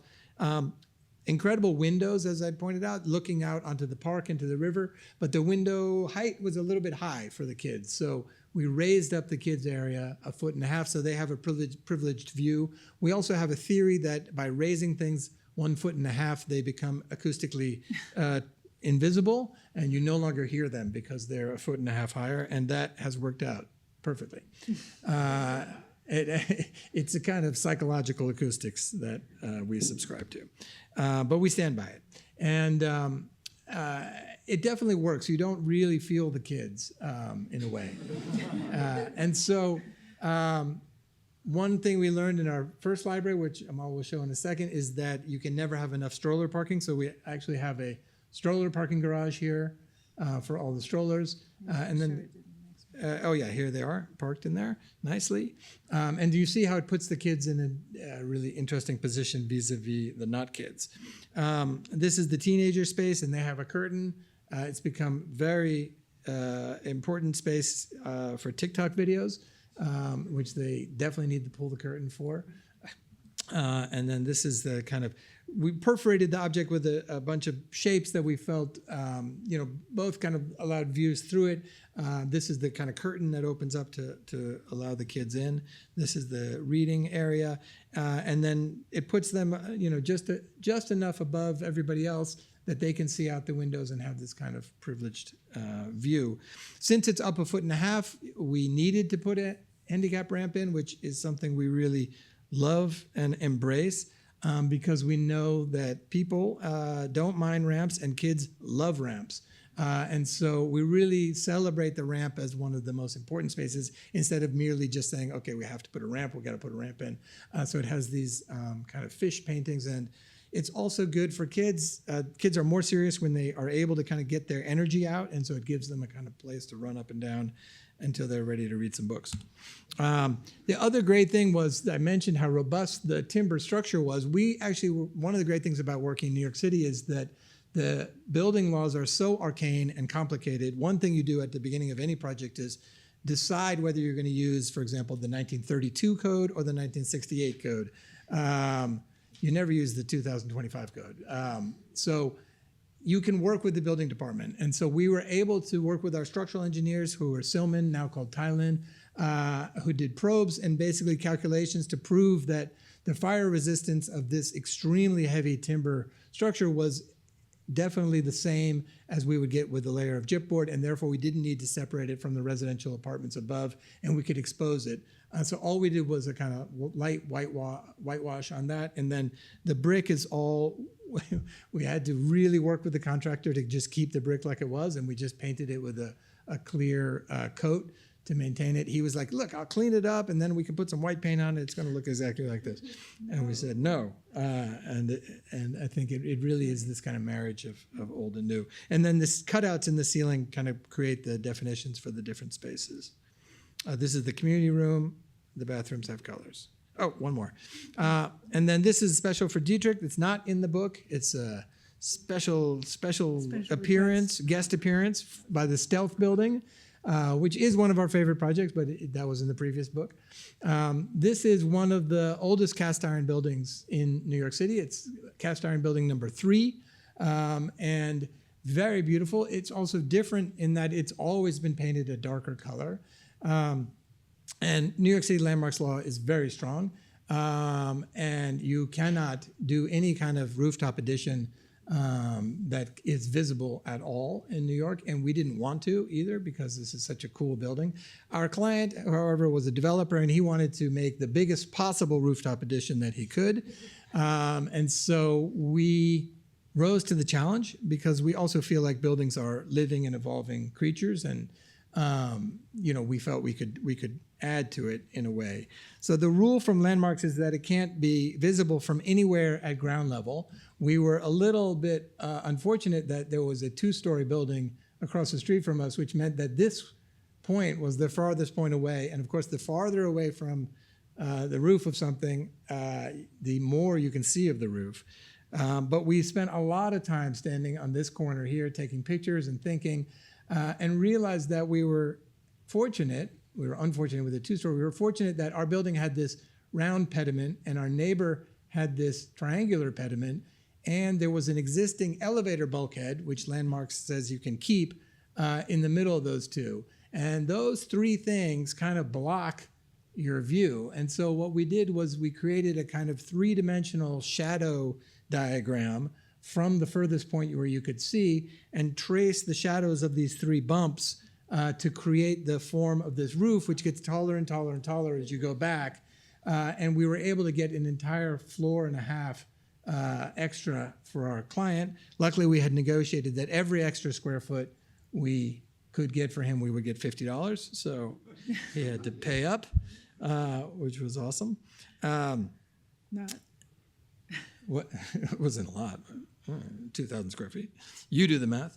Incredible windows, as I pointed out, looking out onto the park, into the river, but the window height was a little bit high for the kids. So we raised up the kids area 1.5 feet, so they have a privileged view. We also have a theory that by raising things 1.5 feet, they become acoustically invisible, and you no longer hear them because they're 1.5 feet higher, and that has worked out perfectly. It's a kind of psychological acoustics that we subscribe to. But we stand by it. And it definitely works. You don't really feel the kids in a way. And so one thing we learned in our first library, which Amale will show in a second, is that you can never have enough stroller parking. So we actually have a stroller parking garage here for all the strollers. And then here they are, parked in there nicely. And do you see how it puts the kids in a really interesting position vis-a-vis the not kids? This is the teenager space, and they have a curtain. It's become very important space for TikTok videos, which they definitely need to pull the curtain for. And then this is the kind of, we perforated the object with a bunch of shapes that we felt, both kind of allowed views through it. This is the kind of curtain that opens up to allow the kids in. This is the reading area. And then it puts them, just enough above everybody else that they can see out the windows and have this kind of privileged view. Since it's up 1.5 feet, we needed to put a handicap ramp in, which is something we really love and embrace, because we know that people don't mind ramps and kids love ramps. And so we really celebrate the ramp as one of the most important spaces instead of merely just saying, okay, we have to put a ramp, we got to put a ramp in. So it has these kind of fish paintings, and it's also good for kids. Kids are more serious when they are able to kind of get their energy out, and so it gives them a kind of place to run up and down until they're ready to read some books. The other great thing was, I mentioned how robust the timber structure was. We actually, one of the great things about working in New York City is that the building laws are so arcane and complicated. One thing you do at the beginning of any project is decide whether you're going to use, for example, the 1932 code or the 1968 code. You never use the 2025 code. So you can work with the building department. And so we were able to work with our structural engineers, who are Silman, now called Thailand, who did probes and basically calculations to prove that the fire resistance of this extremely heavy timber structure was definitely the same as we would get with a layer of gypboard, and therefore we didn't need to separate it from the residential apartments above, and we could expose it. So all we did was a kind of light whitewash on that, and then the brick is all, we had to really work with the contractor to just keep the brick like it was, and we just painted it with a clear coat to maintain it. He was like, look, I'll clean it up and then we can put some white paint on it. It's going to look exactly like this. And we said, no. And I think it really is this kind of marriage of old and new. And then this cutouts in the ceiling kind of create the definitions for the different spaces. This is the community room. The bathrooms have colors. Oh, one more. And then this is special for Dietrich. It's not in the book. It's a special appearance, guest appearance by the Stealth Building. Which is one of our favorite projects, but that was in the previous book. This is one of the oldest cast iron buildings in New York City. It's cast iron building number 3, and very beautiful. It's also different in that it's always been painted a darker color. And New York City landmarks law is very strong, and you cannot do any kind of rooftop addition that is visible at all in New York, and we didn't want to either because this is such a cool building. Our client, however, was a developer, and he wanted to make the biggest possible rooftop addition that he could. And so we rose to the challenge because we also feel like buildings are living and evolving creatures, and we felt we could add to it in a way. So the rule from landmarks is that it can't be visible from anywhere at ground level. We were a little bit unfortunate that there was a 2-story building across the street from us, which meant that this point was the farthest point away. And of course, the farther away from the roof of something, the more you can see of the roof. But we spent a lot of time standing on this corner here, taking pictures and thinking, and realized that we were fortunate. We were unfortunate with the 2-story. We were fortunate that our building had this round pediment and our neighbor had this triangular pediment, and there was an existing elevator bulkhead, which landmarks says you can keep, in the middle of those two. And those 3 things kind of block your view. And so what we did was we created a kind of 3-dimensional shadow diagram from the furthest point where you could see and trace the shadows of these 3 bumps to create the form of this roof, which gets taller and taller and taller as you go back. And we were able to get an entire floor and a half extra for our client. Luckily, we had negotiated that every extra square foot we could get for him, we would get $50. So he had to pay up, which was awesome. Not. What? It wasn't a lot, but 2,000 square feet. You do the math.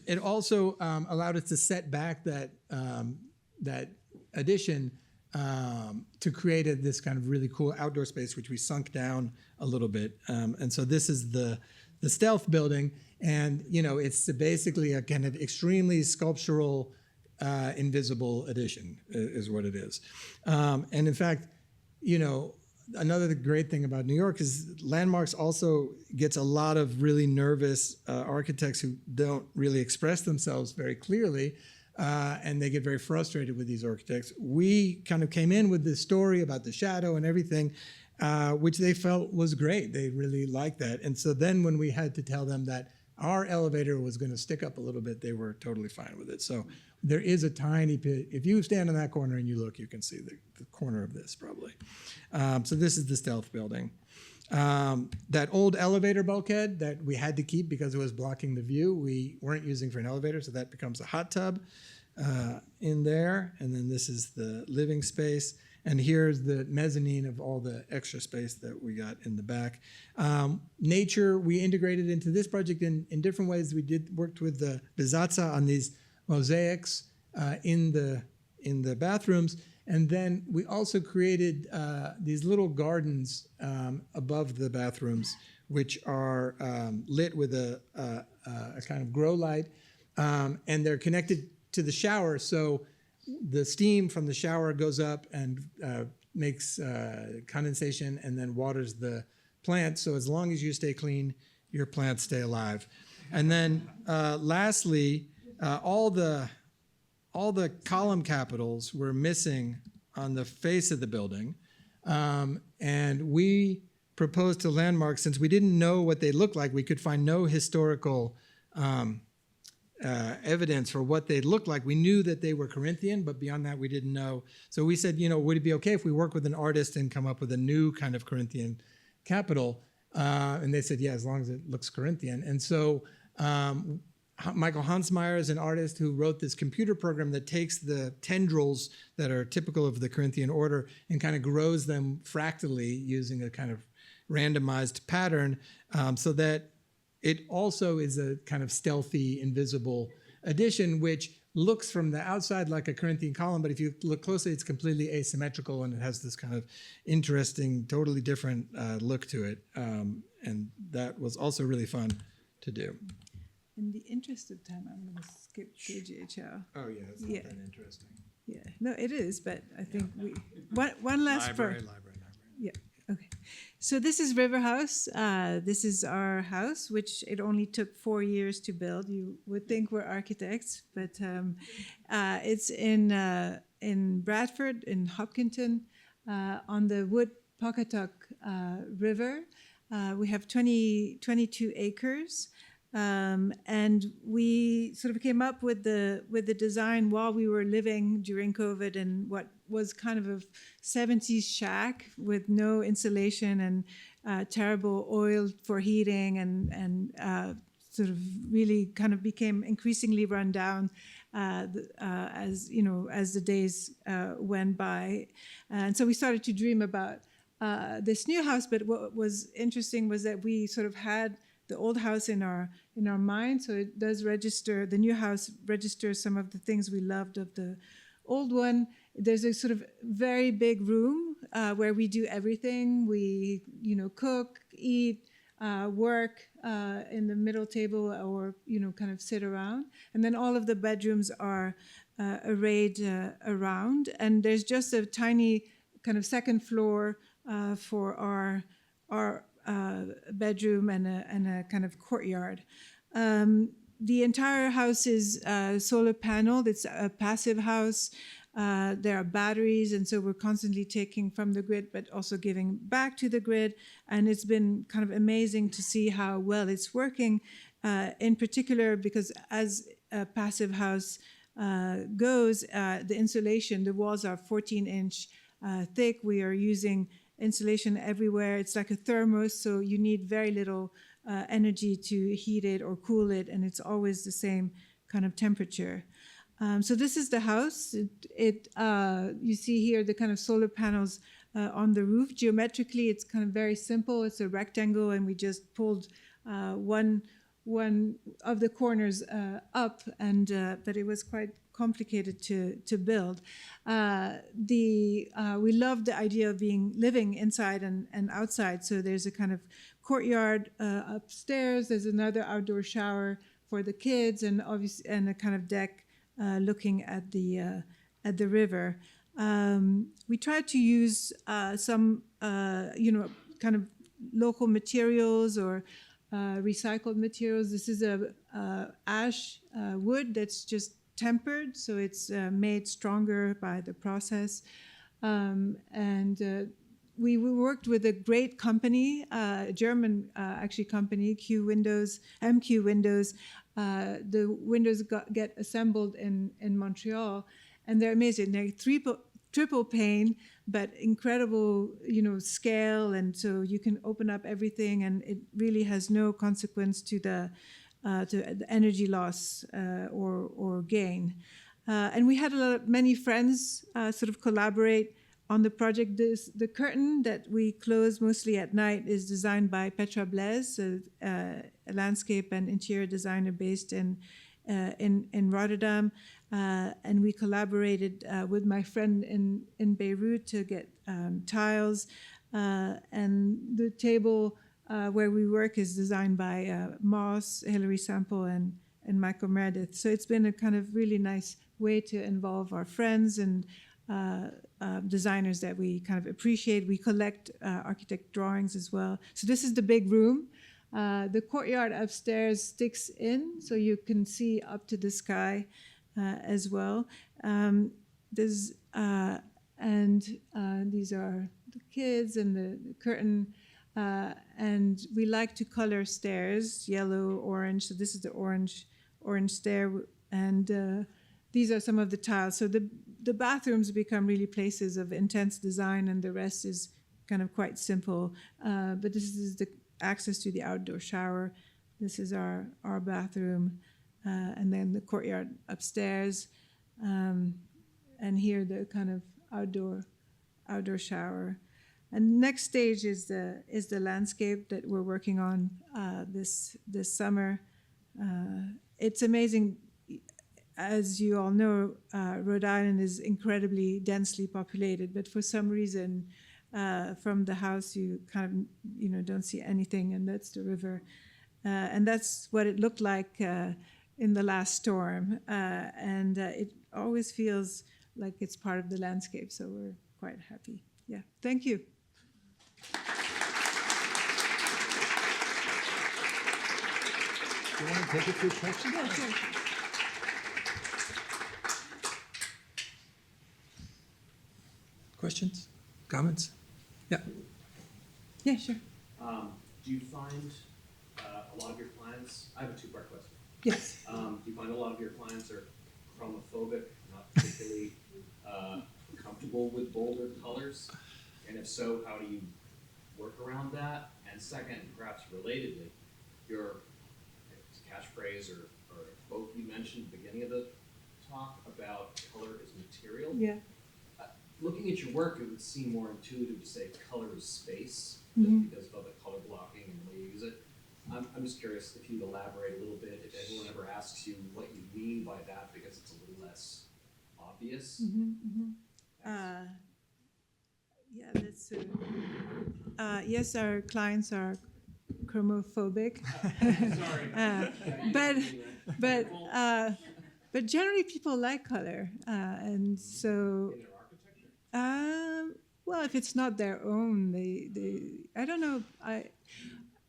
It also allowed us to set back that addition to create this kind of really cool outdoor space, which we sunk down a little bit. And so this is the Stealth Building, and it's basically a kind of extremely sculptural, invisible addition is what it is. And in fact, another great thing about New York is landmarks also gets a lot of really nervous architects who don't really express themselves very clearly, and they get very frustrated with these architects. We kind of came in with this story about the shadow and everything, which they felt was great. They really liked that. And so then when we had to tell them that our elevator was going to stick up a little bit, they were totally fine with it. So there is a tiny bit. If you stand in that corner and you look, you can see the corner of this probably. So this is the stealth building. That old elevator bulkhead that we had to keep because it was blocking the view, we weren't using for an elevator, so that becomes a hot tub in there. And then this is the living space. And here's the mezzanine of all the extra space that we got in the back. Nature, we integrated into this project in different ways. We worked with the Bizazza on these mosaics in the bathrooms. And then we also created these little gardens above the bathrooms, which are lit with a kind of grow light. And they're connected to the shower. So the steam from the shower goes up and makes condensation and then waters the plants. So as long as you stay clean, your plants stay alive. And then lastly, all the column capitals were missing on the face of the building. And we proposed to Landmark, since we didn't know what they looked like, we could find no historical evidence for what they looked like. We knew that they were Corinthian, but beyond that, we didn't know. So we said, would it be okay if we work with an artist and come up with a new kind of Corinthian capital? And they said, yeah, as long as it looks Corinthian. And so Michael Hansmeyer is an artist who wrote this computer program that takes the tendrils that are typical of the Corinthian order and kind of grows them fractally using a kind of randomized pattern so that it also is a kind of stealthy, invisible addition, which looks from the outside like a Corinthian column, but if you look closely, it's completely asymmetrical and it has this kind of interesting, totally different look to it. And that was also really fun to do. In the interest of time, I'm going to skip KGHL. Oh, yeah, it's not that interesting. Yeah, no, it is, but I think one last Library. Yeah, okay. So this is River House. This is our house, which it only took 4 years to build. You would think we're architects, but it's in Bradford, in Hopkinton, on the Wood-Pawcatuck River. We have 22 acres. And we sort of came up with the design while we were living during COVID in what was kind of a 70s shack with no insulation and terrible oil for heating and sort of really kind of became increasingly run down as the days went by. And so we started to dream about this new house. But what was interesting was that we sort of had the old house in our mind, so it does register. The new house registers some of the things we loved of the old one. There's a sort of very big room where we do everything. We cook, eat, work in the middle table, or kind of sit around. And then all of the bedrooms are arrayed around. And there's just a tiny kind of second floor for our bedroom and a kind of courtyard. The entire house is solar paneled. It's a passive house. There are batteries, and so we're constantly taking from the grid, but also giving back to the grid. And it's been kind of amazing to see how well it's working, in particular because as a passive house goes, the insulation, the walls are 14-inch thick. We are using insulation everywhere. It's like a thermos, so you need very little energy to heat it or cool it, and it's always the same kind of temperature. So this is the house. You see here the kind of solar panels on the roof. Geometrically, it's kind of very simple. It's a rectangle, and we just pulled one of the corners up, but it was quite complicated to build. We love the idea of living inside and outside. So there's a kind of courtyard upstairs. There's another outdoor shower for the kids, and obviously, and a kind of deck looking at the river. We tried to use some kind of local materials or recycled materials. This is a ash wood that's just tempered, so it's made stronger by the process. And we worked with a great company, a German actually company, MQ Windows. The windows get assembled in Montreal, and they're amazing. They're triple pane, but incredible, scale, and so you can open up everything, and it really has no consequence to the energy loss or gain. And we had many friends sort of collaborate on the project. The curtain that we close mostly at night is designed by Petra Blaise, a landscape and interior designer based in Rotterdam. And we collaborated with my friend in Beirut to get tiles. And the table where we work is designed by Moss, Hilary Sample, and Michael Meredith. So it's been a kind of really nice way to involve our friends and designers that we kind of appreciate. We collect architect drawings as well. So this is the big room. The courtyard upstairs sticks in, so you can see up to the sky as well. These are the kids and the curtain. And we like to color stairs, yellow, orange. So this is the orange stair, and these are some of the tiles. So the bathrooms become really places of intense design, and the rest is kind of quite simple. But this is the access to the outdoor shower. This is our bathroom, and then the courtyard upstairs, and here the kind of outdoor shower. And next stage is the landscape that we're working on this summer. It's amazing. As you all know, Rhode Island is incredibly densely populated, but for some reason, from the house you kind of don't see anything, and that's the river, and that's what it looked like in the last storm, and it always feels like it's part of the landscape. So we're quite happy. Yeah, thank you. Do you want to take it through questions? Yeah, sure. Questions? Comments? Yeah. Yeah, sure. Do you find a lot of your clients, I have a two-part question. Yes. Do you find a lot of your clients are chromophobic, not particularly comfortable with bolder colors? And if so, how do you work around that? And second, perhaps relatedly, your catchphrase or a quote you mentioned at the beginning of the talk about color is material. Yeah. Looking at your work, it would seem more intuitive to say color is space, Mm-hmm. just because of the color blocking and the way you use it. I'm just curious if you'd elaborate a little bit, if anyone ever asks you what you mean by that, because it's a little less obvious. Yeah, that's yes, our clients are chromophobic. But generally people like color, and so In their architecture? well, if it's not their own, they I don't know.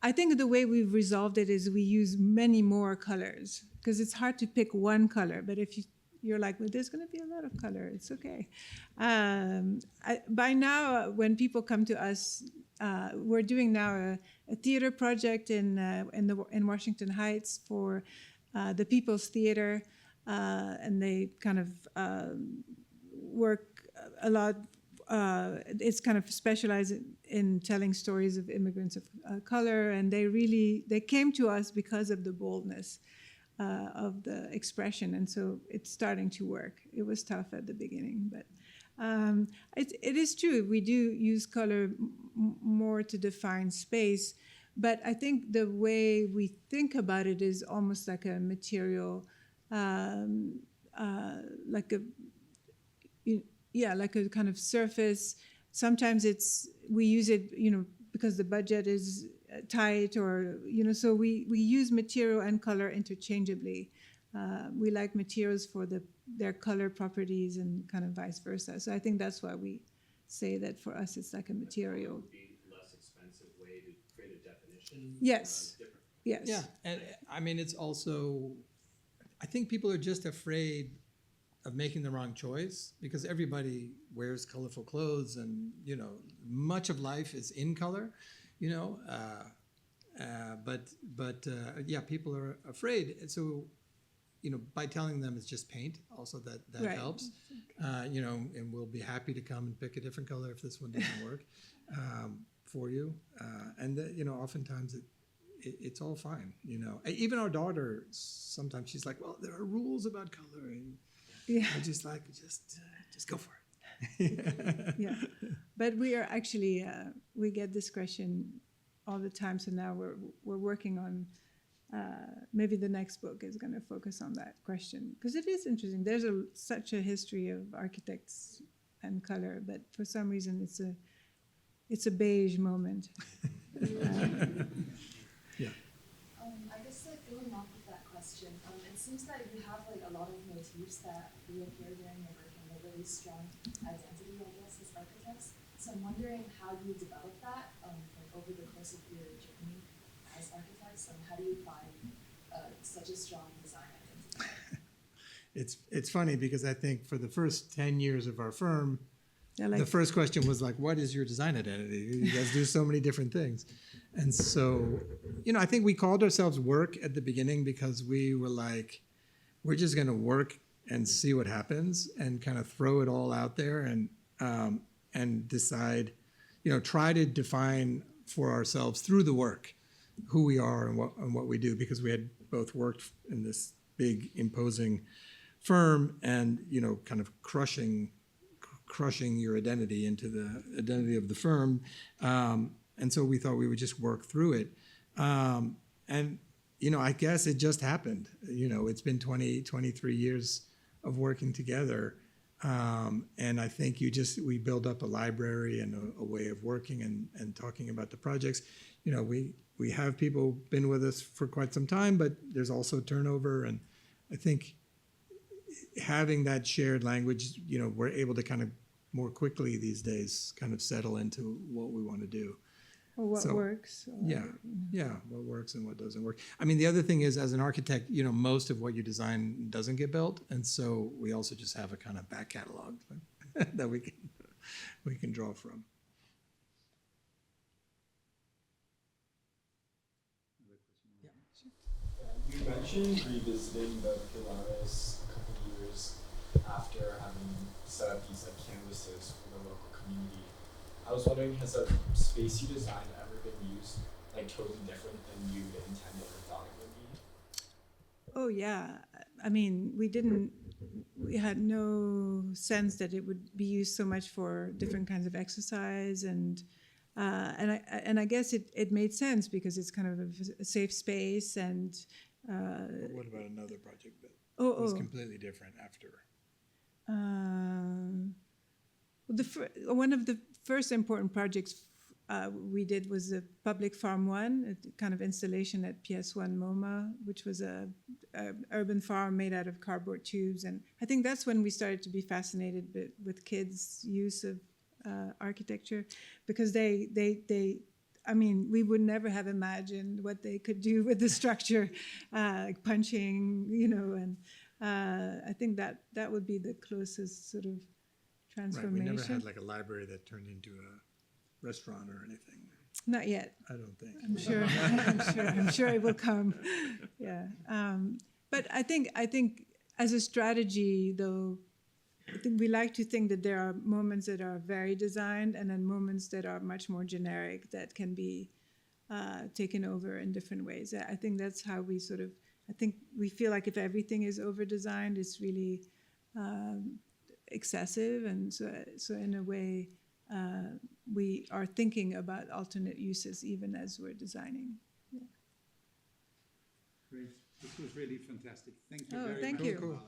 I think the way we've resolved it is we use many more colors, because it's hard to pick one color. But if you're like, well, there's going to be a lot of color, it's okay. By now, when people come to us, we're doing now a theater project in Washington Heights for the People's Theater, and they kind of work a lot. It's kind of specialized in telling stories of immigrants of color, and they came to us because of the boldness of the expression, and so it's starting to work. It was tough at the beginning, but it is true. We do use color more to define space, but I think the way we think about it is almost like a material, like a kind of surface. Sometimes we use it, because the budget is tight, or so we use material and color interchangeably. We like materials for their color properties and kind of vice versa. So I think that's why we say that for us it's like a material. Would be less expensive way to create a definition. Yes. Different. Yes. Yeah, and I mean, it's also, I think people are just afraid making the wrong choice, because everybody wears colorful clothes, and much of life is in color, but yeah, people are afraid, and so by telling them it's just paint, also that Right. helps, and we'll be happy to come and pick a different color if this one doesn't work for you, and oftentimes it's all fine. Even our daughter, sometimes she's like, well, there are rules about color, and Yeah. I just just go for it. Yeah, but we are actually we get this question all the time. So now we're working on maybe the next book is going to focus on that question, because it is interesting. There's such a history of architects and color, but for some reason it's a beige moment. Yeah. I guess going off of that question, it seems that you have a lot of motifs that reappear during your work and a really strong identity, I guess, as architects. So I'm wondering how you develop that over the course of your journey as architects, and how do you find such a strong design identity? It's funny because I think for the first 10 years of our firm, They're the first question was like, what is your design identity? You guys do so many different things. And so, I think we called ourselves Work at the beginning because we were like, we're just going to work and see what happens and kind of throw it all out there and decide, try to define for ourselves through the work who we are and what we do, because we had both worked in this big imposing firm and, kind of crushing your identity into the identity of the firm. And so we thought we would just work through it. And, I guess it just happened. It's been 23 years of working together. And I think we build up a library and a way of working and talking about the projects. We have people been with us for quite some time, but there's also turnover. And I think having that shared language, we're able to kind of more quickly these days kind of settle into what we want to do. or what So, works. Or, Yeah, what works and what doesn't work. I mean, the other thing is, as an architect, most of what you design doesn't get built, and so we also just have a kind of back catalog that we can draw from. You mentioned revisiting the Pilares a couple of years after having set up these canvases for the local community. I was wondering, has the space you designed ever been used totally different than you intended or thought it would be? Oh yeah, I mean, we had no sense that it would be used so much for different kinds of exercise, and I guess it made sense because it's kind of a safe space, and But what about another project that oh, was completely different after? One of the first important projects we did was the Public Farm 1, a kind of installation at PS1 MoMA, which was a urban farm made out of cardboard tubes. And I think that's when we started to be fascinated with kids' use of architecture, because I mean, we would never have imagined what they could do with the structure, like punching, and I think that would be the closest sort of transformation. Right, we never had a library that turned into a restaurant or anything. Not yet. I don't think. I'm sure it will come. Yeah. But I think as a strategy, though, I think we like to think that there are moments that are very designed and then moments that are much more generic that can be taken over in different ways. I think that's how we I think we feel like if everything is over-designed, it's really excessive. And so in a way, we are thinking about alternate uses even as we're designing. Yeah. Great. This was really fantastic. Thank you Oh, very thank much. you. Cool.